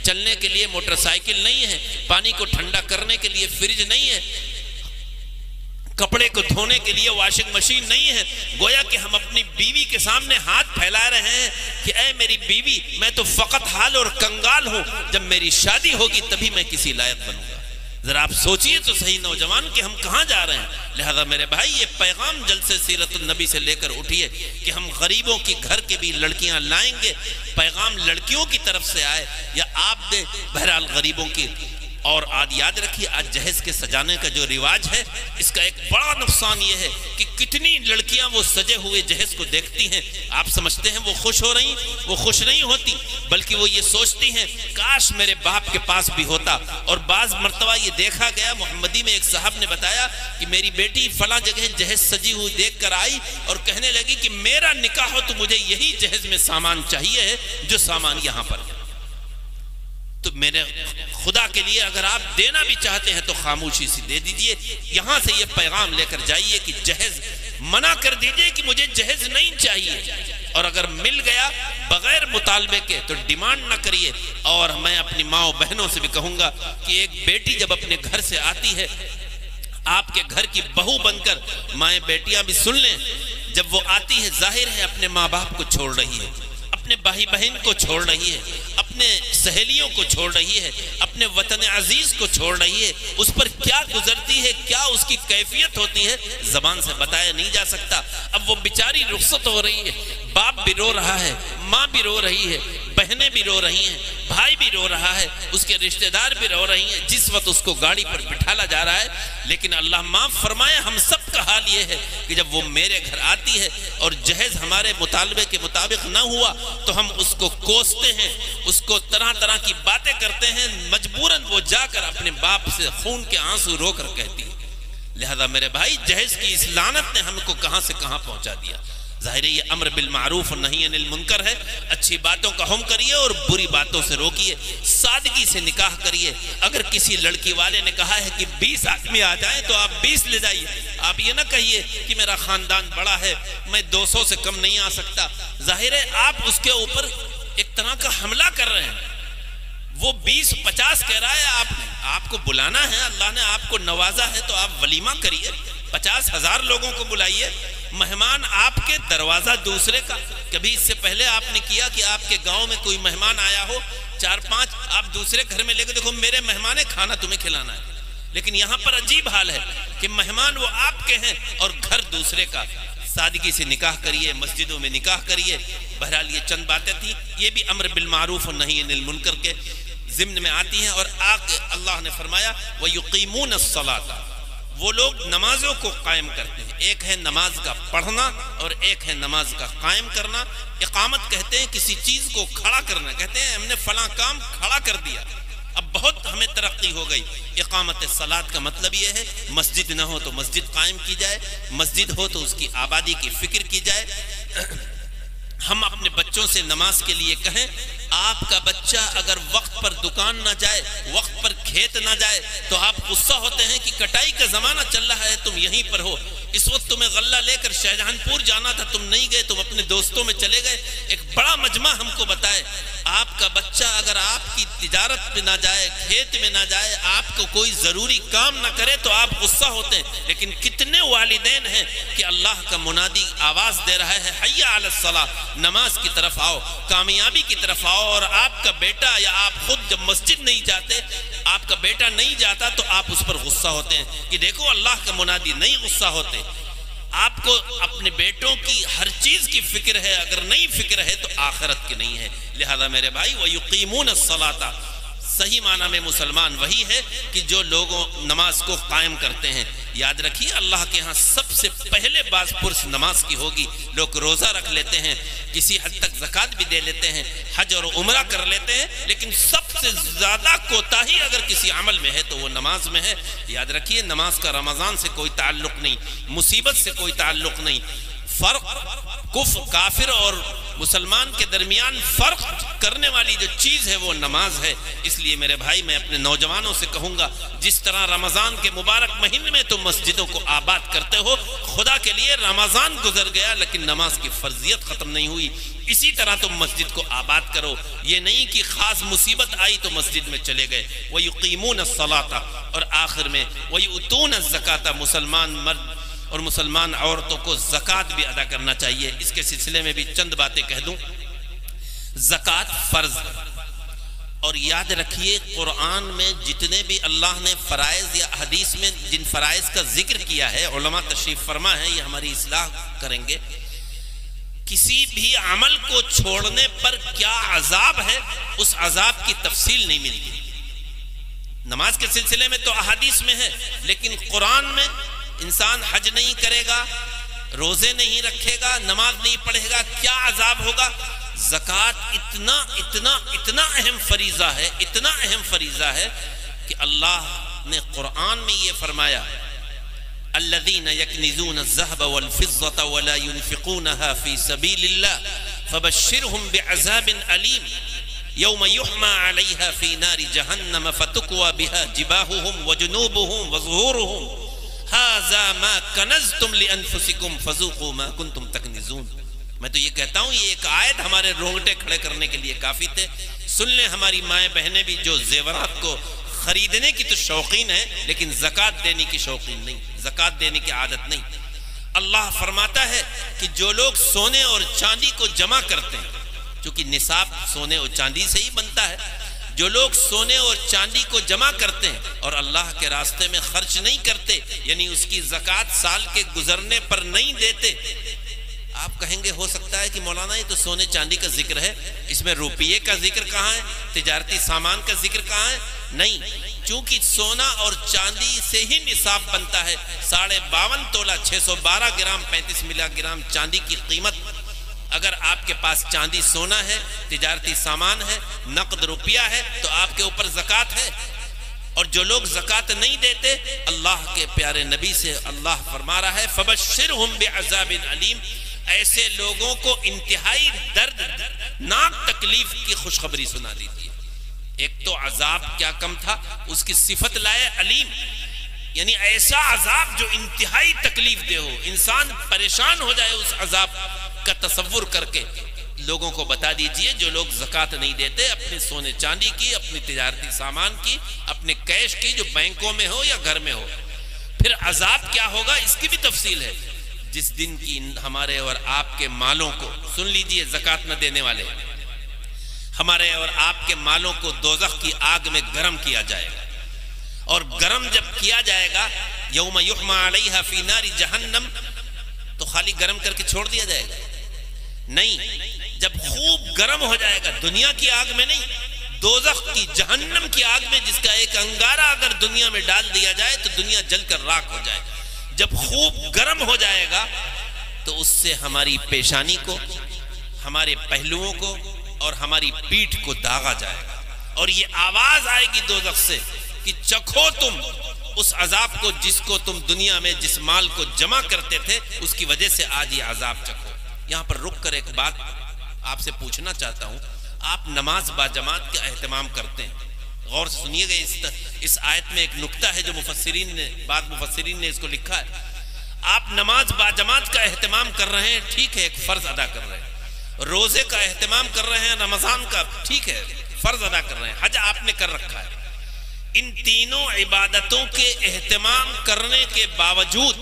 چلنے کے لیے موٹر سائیکل نہیں ہے، پانی کو ٹھنڈا کرنے کے لیے فریج نہیں ہے، کپڑے کو دھونے کے لیے واشنگ مشین نہیں ہے۔ گویا کہ ہم اپنی بیوی کے سامنے ہاتھ پھیلا رہے ہیں کہ اے میری بیوی، میں تو فقط حال اور کنگال ہوں، جب میری شادی ہوگی تبھی میں کسی لائق بنوں گا۔ ذرا آپ سوچئے تو صحیح نوجوان کہ ہم کہاں جا رہے ہیں۔ لہذا میرے بھائی، یہ پیغام جلسے سیرت النبی سے لے کر اٹھیے کہ ہم غریبوں کی گھر کے بھی لڑکیاں لائیں گے، پیغام لڑکیوں کی طرف سے آئے یا آپ دے، بہرحال غریبوں کی۔ اور یاد رکھیے، آج جہیز کے سجانے کا جو رواج ہے، اس کا ایک بڑا نقصان یہ ہے کہ کتنی لڑکیاں وہ سجے ہوئے جہیز کو دیکھتی ہیں، آپ سمجھتے ہیں وہ خوش ہو رہی، وہ خوش نہیں ہوتی، بلکہ وہ یہ سوچتی ہیں کاش میرے باپ کے پاس بھی ہوتا۔ اور بعض مرتبہ یہ دیکھا گیا، محمدی میں ایک صاحب نے بتایا کہ میری بیٹی فلاں جگہ جہیز سجی ہوئی دیکھ کر آئی اور کہنے لگی کہ میرا نکاح ہو تو مجھے یہی جہیز میں سامان چاہیے ہے جو سامان یہاں پر ہے۔ تو میرے خدا کے لیے اگر آپ دینا بھی چاہتے ہیں تو خاموشی سے دے دیجئے، یہاں سے یہ پیغام لے کر جائیے کہ جہیز منع کر دیجئے کہ مجھے جہیز نہیں چاہیے، اور اگر مل گیا بغیر مطالبے کے تو ڈیمانڈ نہ کریے۔ اور میں اپنی ماں و بہنوں سے بھی کہوں گا کہ ایک بیٹی جب اپنے گھر سے آتی ہے، آپ کے گھر کی بہو بن کر، مائیں بیٹیاں بھی سن لیں، جب وہ آتی ہے ظاہر ہے اپنے ماں باپ کو چھوڑ رہی ہے، اپنے بھائی بہن کو چھوڑ رہی ہے، اپنے سہیلیوں کو چھوڑ رہی ہے، اپنے وطن عزیز کو چھوڑ رہی ہے۔ اس پر کیا گزرتی ہے، کیا اس کی کیفیت ہوتی ہے، زبان سے بتایا نہیں جا سکتا۔ اب وہ بیچاری رخصت ہو رہی ہے، باپ بھی رو رہا ہے، ماں بھی رو رہی ہے، بہنیں بھی رو رہی ہیں، بھائی بھی رو رہا ہے، اس کے رشتہ دار بھی رو رہی ہیں، جس وقت اس کو گاڑی پر بٹھالا جا رہا ہے۔ لیکن اللہ معاف فرمائے، ہم سب کا حال یہ ہے کہ جب وہ میرے گھر آتی ہے اور جہیز ہمارے مطالبے کے مطابق نہ ہوا تو ہم اس کو کوستے ہیں، اس کو طرح طرح کی باتیں کرتے ہیں، مجبوراً وہ جا کر اپنے باپ سے خون کے آنسو رو کر کہتی ہے۔ لہذا میرے بھائی، جہیز کی اس لعنت نے ہم کو کہاں سے کہاں پہنچا دیا۔ ظاہر ہے یہ امر بالمعروف اور نہی عن المنکر ہے، اچھی باتوں کا حکم کریے اور بری باتوں سے روکیے، سادگی سے نکاح کریے۔ اگر کسی لڑکی والے نے کہا ہے کہ 20 آدمی آ جائیں تو آپ 20 لے جائیے، آپ یہ نہ کہیے کہ میرا خاندان بڑا ہے، میں 200 سے کم نہیں آ سکتا۔ ظاہر ہے آپ اس کے اوپر ایک طرح کا حملہ کر رہے ہیں۔ وہ 20-50 کہہ رہا ہے، آپ کو بلانا ہے، اللہ نے آپ کو نوازا ہے تو آپ ولیمہ کریے، 50,000 لوگوں کو بلائیے، مہمان آپ کے دروازہ دوسرے کا۔ کبھی اس سے پہلے آپ نے کیا کہ آپ کے گاؤں میں کوئی مہمان آیا ہو، 4-5 آپ دوسرے گھر میں لے کے دیکھو میرے مہمان ہے، کھانا تمہیں کھلانا ہے، لیکن یہاں پر عجیب حال ہے کہ مہمان وہ آپ کے ہیں اور گھر دوسرے کا. سادگی سے نکاح کریے, مسجدوں میں نکاح کریے. بہرحال یہ چند باتیں تھیں, یہ بھی امر بالمعروف اور نہی عن المنکر کے ضمن میں آتی ہیں. اور آگے اللہ نے فرمایا وَيُقِيمُونَ الصَّلَاةَ, وہ لوگ نمازوں کو قائم کرتے ہیں. ایک ہے نماز کا پڑھنا اور ایک ہے نماز کا قائم کرنا. اقامت کہتے ہیں کسی چیز کو کھڑا کرنا, کہتے ہیں ہم نے فلاں کام کھڑا کر دیا. اب بہت ہمیں ترقی ہو گئی. اقامت الصلاۃ کا مطلب یہ ہے مسجد نہ ہو تو مسجد قائم کی جائے, مسجد ہو تو اس کی آبادی کی فکر کی جائے. ہم اپنے بچوں سے نماز کے لیے کہیں آپ کا بچہ اگر وقت پر دکان نہ جائے, وقت پر کھیت نہ جائے تو آپ غصہ ہوتے ہیں کہ کٹائی کا زمانہ چل رہا ہے, تم یہیں پر ہو. اس وقت تمہیں غلہ لے کر شاہجہان پور جانا تھا, تم نہیں گئے, تم اپنے دوستوں میں چلے گئے. ایک بڑا مجمع ہم کو بتائے آپ کا بچہ اگر آپ کی تجارت میں نہ جائے, کھیت میں نہ جائے, آپ کو کوئی ضروری کام نہ کرے تو آپ غصہ ہوتے ہیں. لیکن کتنے والدین ہیں کہ اللہ کا منادی آواز دے رہا ہے حی علی الصلاۃ, نماز کی طرف آؤ, کامیابی کی طرف آؤ, اور آپ کا بیٹا یا آپ خود جب مسجد نہیں جاتے, آپ کا بیٹا نہیں جاتا تو آپ اس پر غصہ ہوتے ہیں کہ دیکھو اللہ کا منادی. نہیں غصہ ہوتے, آپ کو اپنے بیٹوں کی ہر چیز کی فکر ہے, اگر نہیں فکر ہے تو آخرت کی نہیں ہے. لہذا میرے بھائی وَيُقِيمُونَ الصَّلَاةَ, صحیح معنی میں مسلمان وہی ہے کہ جو لوگوں نماز کو قائم کرتے ہیں. یاد رکھیے اللہ کے ہاں سب سے پہلے باز پرس نماز کی ہوگی. لوگ روزہ رکھ لیتے ہیں, کسی حد تک زکوٰۃ بھی دے لیتے ہیں, حج اور عمرہ کر لیتے ہیں, لیکن سب سے زیادہ کوتاہی اگر کسی عمل میں ہے تو وہ نماز میں ہے. یاد رکھیے نماز کا رمضان سے کوئی تعلق نہیں, مصیبت سے کوئی تعلق نہیں. فرق کافر اور مسلمان کے درمیان فرق کرنے والی جو چیز ہے وہ نماز ہے. اس لیے میرے بھائی میں اپنے نوجوانوں سے کہوں گا جس طرح رمضان کے مبارک مہینے میں تم مسجدوں کو آباد کرتے ہو, خدا کے لیے رمضان گزر گیا لیکن نماز کی فرضیت ختم نہیں ہوئی. اسی طرح تم مسجد کو آباد کرو. یہ نہیں کہ خاص مصیبت آئی تو مسجد میں چلے گئے. وَيُقِيمُونَ الصَّلَاةَ, اور آخر میں وَيُؤْتُونَ الزَّكَاةَ, مسلمان مرد اور مسلمان عورتوں کو زکوٰۃ بھی ادا کرنا چاہیے. اس کے سلسلے میں بھی چند باتیں کہہ دوں. زکوٰۃ فرض, اور یاد رکھیے قرآن میں جتنے بھی اللہ نے فرائض یا حدیث میں جن فرائض کا ذکر کیا ہے, علماء تشریف فرما ہے, یہ ہماری اصلاح کریں گے. کسی بھی عمل کو چھوڑنے پر کیا عذاب ہے اس عذاب کی تفصیل نہیں ملتی. نماز کے سلسلے میں تو احادیث میں ہے, لیکن قرآن میں انسان حج نہیں کرے گا, روزے نہیں رکھے گا, نماز نہیں پڑھے گا, کیا عذاب ہوگا. زکوٰۃ اتنا اتنا اتنا اہم فریضہ ہے, اتنا اہم فریضہ ہے کہ اللہ نے قرآن میں یہ فرمایا الذین یکنزون الذهب والفضة ولا ينفقونها في سبيل الله فبشرهم بعذاب أليم يوم يحمى عليها في نار جهنم فتكوى بها جباههم وجنوبهم وظهورهم هذا ما كنزتم لأنفسكم فذوقوا ما كنتم تكنزون. میں تو یہ کہتا ہوں یہ ایک آیت ہمارے رونگٹے کھڑے کرنے کے لیے کافی تھے. سن لیں ہماری مائیں بہنیں بھی جو زیورات کو خریدنے کی تو شوقین ہیں لیکن زکوٰۃ دینے کی شوقین نہیں, زکوٰۃ دینے کی عادت نہیں. اللہ فرماتا ہے کہ جو لوگ سونے اور چاندی کو جمع کرتے ہیں, چونکہ نصاب سونے اور چاندی سے ہی بنتا ہے, جو لوگ سونے اور چاندی کو جمع کرتے ہیں اور اللہ کے راستے میں خرچ نہیں کرتے, یعنی اس کی زکوٰۃ سال کے گزرنے پر نہیں دیتے. آپ کہیں گے ہو سکتا ہے کہ مولانا یہ تو سونے چاندی کا ذکر ہے, اس میں روپیے کا ذکر کہاں ہے, تجارتی سامان کا ذکر کہاں ہے. نہیں, چونکہ سونا اور چاندی سے ہی نصاب بنتا ہے. 52.5 تولہ 612 گرام 35 ملی گرام چاندی کی قیمت. اگر آپ کے پاس چاندی سونا ہے, تجارتی سامان ہے, نقد روپیہ ہے تو آپ کے اوپر زکوٰۃ ہے. اور جو لوگ زکوٰۃ نہیں دیتے, اللہ کے پیارے نبی سے اللہ فرما رہا ہے فبشرہم بعذاب علیم, ایسے لوگوں کو انتہائی دردناک تکلیف کی خوشخبری سنا دیتی ہے. ایک تو عذاب کیا کم تھا, اس کی صفت لائے علیم, یعنی ایسا عذاب جو انتہائی تکلیف دہ ہو, انسان پریشان ہو جائے اس عذاب کا تصور کر کے. لوگوں کو بتا دیجئے جو لوگ زکوٰۃ نہیں دیتے, اپنے سونے چاندی کی, اپنی تجارتی سامان کی, اپنے کیش کی جو بینکوں میں ہو یا گھر میں ہو, پھر عذاب کیا ہوگا اس کی بھی تفصیل ہے. جس دن کی ہمارے اور آپ کے مالوں کو, سن لیجئے زکوٰۃ نہ دینے والے, ہمارے اور آپ کے مالوں کو دوزخ کی آگ میں گرم کیا جائے گا, اور گرم جب کیا جائے گا یوم یحما علیہا فی نار جہنم تو خالی گرم کر کے چھوڑ دیا جائے گا؟ نہیں، جب خوب گرم ہو جائے گا، دنیا کی آگ میں نہیں، دوزخ کی جہنم کی آگ میں جس کا ایک انگارہ اگر دنیا میں ڈال دیا جائے تو دنیا جل کر راکھ ہو جائے گا۔ جب خوب گرم ہو جائے گا تو اس سے ہماری پیشانی کو، ہمارے پہلوؤں کو اور ہماری پیٹھ کو داغا جائے گا، اور یہ آواز آئے گی دوزخ سے کہ چکھو تم اس عذاب کو جس کو تم دنیا میں جس مال کو جمع کرتے تھے اس کی وجہ سے آج یہ عذاب چکھو۔ یہاں پر رک کر ایک بات آپ سے پوچھنا چاہتا ہوں، آپ نماز با جماعت کا اہتمام کرتے ہیں؟ غور سے سنیے گا، اس آیت میں ایک نکتہ ہے جو بعض مفسرین نے اس کو لکھا ہے۔ آپ نماز با جماعت کا اہتمام کر رہے ہیں، ٹھیک ہے، ایک فرض ادا کر رہے ہیں، روزے کا اہتمام کر رہے ہیں، رمضان کا، ٹھیک ہے، فرض ادا کر رہے ہیں، حج آپ نے کر رکھا ہے۔ ان تینوں عبادتوں کے اہتمام کرنے کے باوجود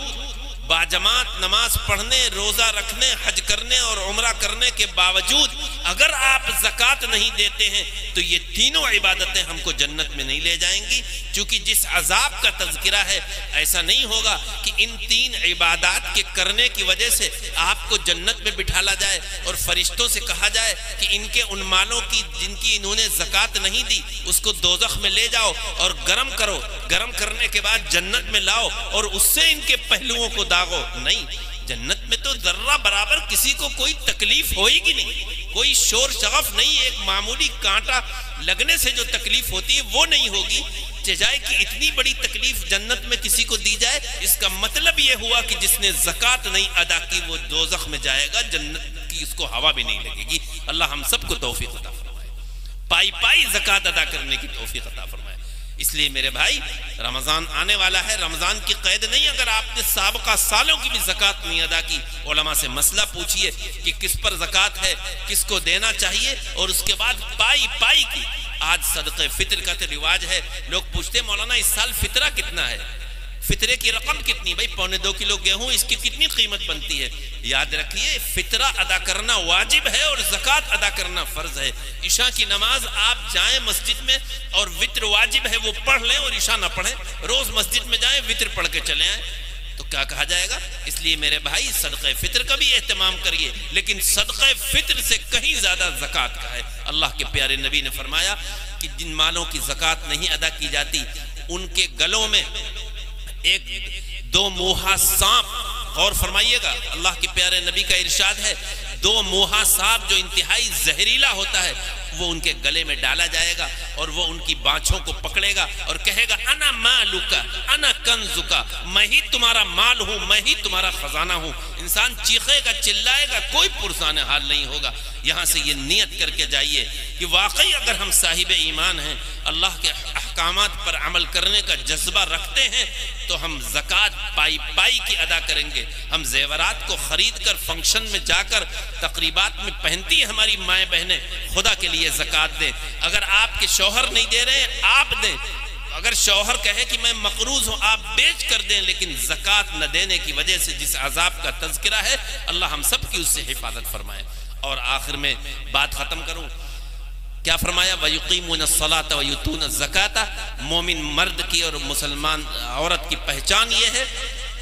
باجماعت نماز پڑھنے، روزہ رکھنے، حج کرنے اور عمرہ کرنے کے باوجود اگر آپ زکوٰۃ نہیں دیتے ہیں تو یہ تینوں عبادتیں ہم کو جنت میں نہیں لے جائیں گی، چونکہ جس عذاب کا تذکرہ ہے ایسا نہیں ہوگا کہ ان تین عبادات کے کرنے کی وجہ سے آپ کو جنت میں بٹھالا جائے اور فرشتوں سے کہا جائے کہ ان کے ان مالوں کی جن کی انہوں نے زکوٰۃ نہیں دی اس کو دوزخ میں لے جاؤ اور گرم کرو، گرم کرنے کے بعد جنت میں لاؤ اور اس سے ان کے پہلوؤں کو داغو۔ نہیں، جنت میں تو ذرہ برابر کسی کو کوئی تکلیف ہوئے گی نہیں، کوئی شور شغف نہیں، ایک معمولی کانٹا لگنے سے جو تکلیف ہوتی ہے وہ نہیں ہوگی، جائے کہ اتنی بڑی تکلیف جنت میں کسی کو دی جائے۔ اس کا مطلب یہ ہوا کہ جس نے زکوٰۃ نہیں ادا کی وہ دوزخ میں جائے گا، جنت کی اس کو ہوا بھی نہیں لگے گی۔ اللہ ہم سب کو توفیق عطا فرمائے، پائی پائی زکوٰۃ ادا کرنے کی توفیق عطا فرمائے۔ اس لیے میرے بھائی، رمضان آنے والا ہے، رمضان کی قید نہیں، اگر آپ نے سابقہ سالوں کی بھی زکوٰۃ نہیں ادا کی، علماء سے مسئلہ پوچھئے کہ کس پر زکوٰۃ ہے، کس کو دینا چاہیے، اور اس کے بعد پائی پائی کی۔ آج صدقہ فطر کا تو رواج ہے، لوگ پوچھتے مولانا اس سال فطرہ کتنا ہے، فطرے کی رقم کتنی؟ بھائی 1.25 کلو گیہوں، اس کی کتنی قیمت بنتی ہے؟ یاد رکھیے، فطرہ ادا کرنا واجب ہے اور زکوٰۃ ادا کرنا فرض ہے۔ عشاء کی نماز آپ جائیں مسجد میں اور وتر واجب ہے وہ پڑھ لیں اور عشاء نہ پڑھیں، روز مسجد میں جائیں وتر پڑھ کے چلے آئیں، تو کیا کہا جائے گا؟ اس لیے میرے بھائی صدقہ فطر کا بھی اہتمام کریے، لیکن صدقہ فطر سے کہیں زیادہ زکوٰۃ کا ہے۔ اللہ کے پیارے نبی نے فرمایا کہ جن مالوں کی زکوٰۃ نہیں ادا کی جاتی ان کے گلوں میں ایک 2 موہا سانپ، غور فرمائیے گا، اللہ کے پیارے نبی کا ارشاد ہے 2 موہا سانپ جو انتہائی زہریلا ہوتا ہے وہ ان کے گلے میں ڈالا جائے گا اور وہ ان کی بانچھوں کو پکڑے گا اور کہے گا انا مالکا انا کنزکا، میں ہی تمہارا مال ہوں، میں ہی تمہارا خزانہ ہوں۔ انسان چیخے گا، چلائے گا، کوئی پرسان حال نہیں ہوگا۔ یہاں سے یہ نیت کر کے جائیے کہ واقعی اگر ہم صاحب ایمان ہیں، اللہ کے احکامات پر عمل کرنے کا جذبہ رکھتے ہیں تو ہم زکوٰۃ پائی پائی کی ادا کریں گے۔ ہم زیورات کو خرید کر فنکشن میں جا کر تقریبات میں پہنتی ہیں ہماری مائیں بہنیں، خدا کے لیے زکوٰۃ دیں۔ اگر آپ کے شوہر نہیں دے رہے ہیں آپ دیں، اگر شوہر کہے کہ میں مقروض ہوں آپ بیچ کر دیں، لیکن زکوٰۃ نہ دینے کی وجہ سے جس عذاب کا تذکرہ ہے اللہ ہم سب کی اس سے حفاظت فرمائے۔ اور آخر میں بات ختم کروں، کیا فرمایا؟ وَيُقِيمُونَ الصَّلَاةَ وَيُؤْتُونَ الزَّكَاةَ۔ مومن مرد کی اور مسلمان عورت کی پہچان یہ ہے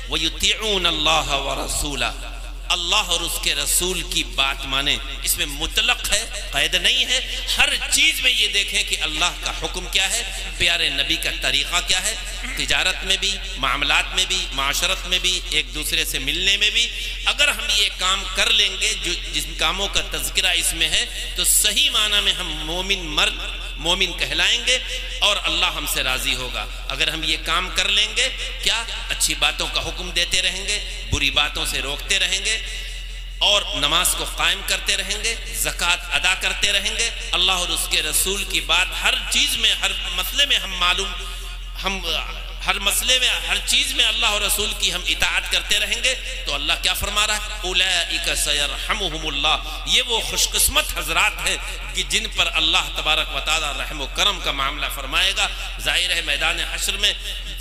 وَيُطِيعُونَ اللَّهَ وَرَسُولَهُ، اللہ اور اس کے رسول کی بات مانیں۔ اس میں مطلق ہے، قید نہیں ہے، ہر چیز میں یہ دیکھیں کہ اللہ کا حکم کیا ہے، پیارے نبی کا طریقہ کیا ہے، تجارت میں بھی، معاملات میں بھی، معاشرت میں بھی، ایک دوسرے سے ملنے میں بھی۔ اگر ہم یہ کام کر لیں گے جو جن کاموں کا تذکرہ اس میں ہے تو صحیح معنی میں ہم مومن مرد مومن کہلائیں گے اور اللہ ہم سے راضی ہوگا۔ اگر ہم یہ کام کر لیں گے، کیا اچھی باتوں کا حکم دیتے رہیں گے، بری باتوں سے روکتے رہیں گے اور نماز کو قائم کرتے رہیں گے، زکوٰۃ ادا کرتے رہیں گے، اللہ اور اس کے رسول کی بات ہر چیز میں، ہر مسئلے میں ہر مسئلے میں، ہر چیز میں اللہ اور رسول کی ہم اطاعت کرتے رہیں گے تو اللہ کیا فرما رہا ہے؟ اولئک سیرحمہم اللہ، یہ وہ خوش قسمت حضرات ہیں کہ جن پر اللہ تبارک و تعالی رحم و کرم کا معاملہ فرمائے گا۔ ظاہر ہے میدان حشر میں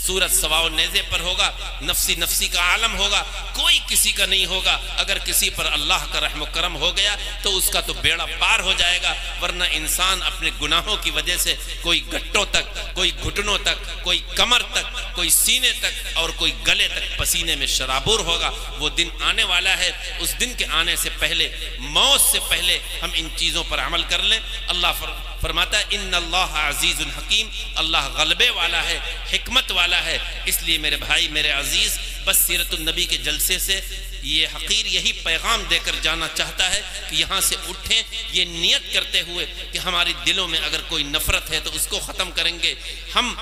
سورج سواء و نیزے پر ہوگا، نفسی نفسی کا عالم ہوگا، کوئی کسی کا نہیں ہوگا۔ اگر کسی پر اللہ کا رحم و کرم ہو گیا تو اس کا تو بیڑا پار ہو جائے گا، ورنہ انسان اپنے گناہوں کی وجہ سے کوئی گھٹوں تک، کوئی گھٹنوں تک، کوئی کمر تک، کوئی سینے تک اور کوئی گلے تک پسینے میں شرابور ہوگا۔ وہ دن آنے والا ہے، اس دن کے آنے سے پہلے، موت سے پہلے ہم ان چیزوں پر عمل کر لیں۔ اللہ فرماتا ہے ان اللہ عزیز الحکیم، اللہ غلبے والا ہے، حکمت والا ہے۔ اس لیے میرے بھائی، میرے عزیز، بس سیرت النبی کے جلسے سے یہ حقیر یہی پیغام دے کر جانا چاہتا ہے کہ یہاں سے اٹھیں یہ نیت کرتے ہوئے کہ ہماری دلوں میں اگر کوئی نفرت ہے تو اس کو ختم کریں گے، ہم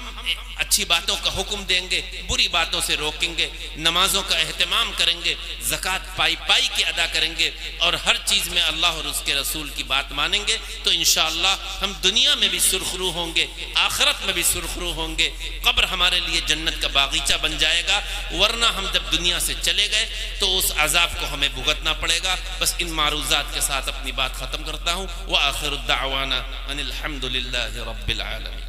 اچھی باتوں کا حکم دیں گے، بری باتوں سے روکیں گے، نمازوں کا اہتمام کریں گے، زکوٰۃ پائی پائی کی ادا کریں گے، اور ہر چیز میں اللہ اور اس کے رسول کی بات مانیں گے، تو انشاءاللہ ہم دنیا میں بھی سرخرو ہوں گے، آخرت میں بھی سرخرو ہوں گے، قبر ہمارے لیے جنت کا باغیچہ بن جائے گا۔ ورنہ ہم جب دنیا سے چلے گئے تو اس عذاب کو ہمیں بھگتنا پڑے گا۔ بس ان معروضات کے ساتھ اپنی بات ختم کرتا ہوں۔ وآخر الدعوانا ان الحمد للہ رب العالمین۔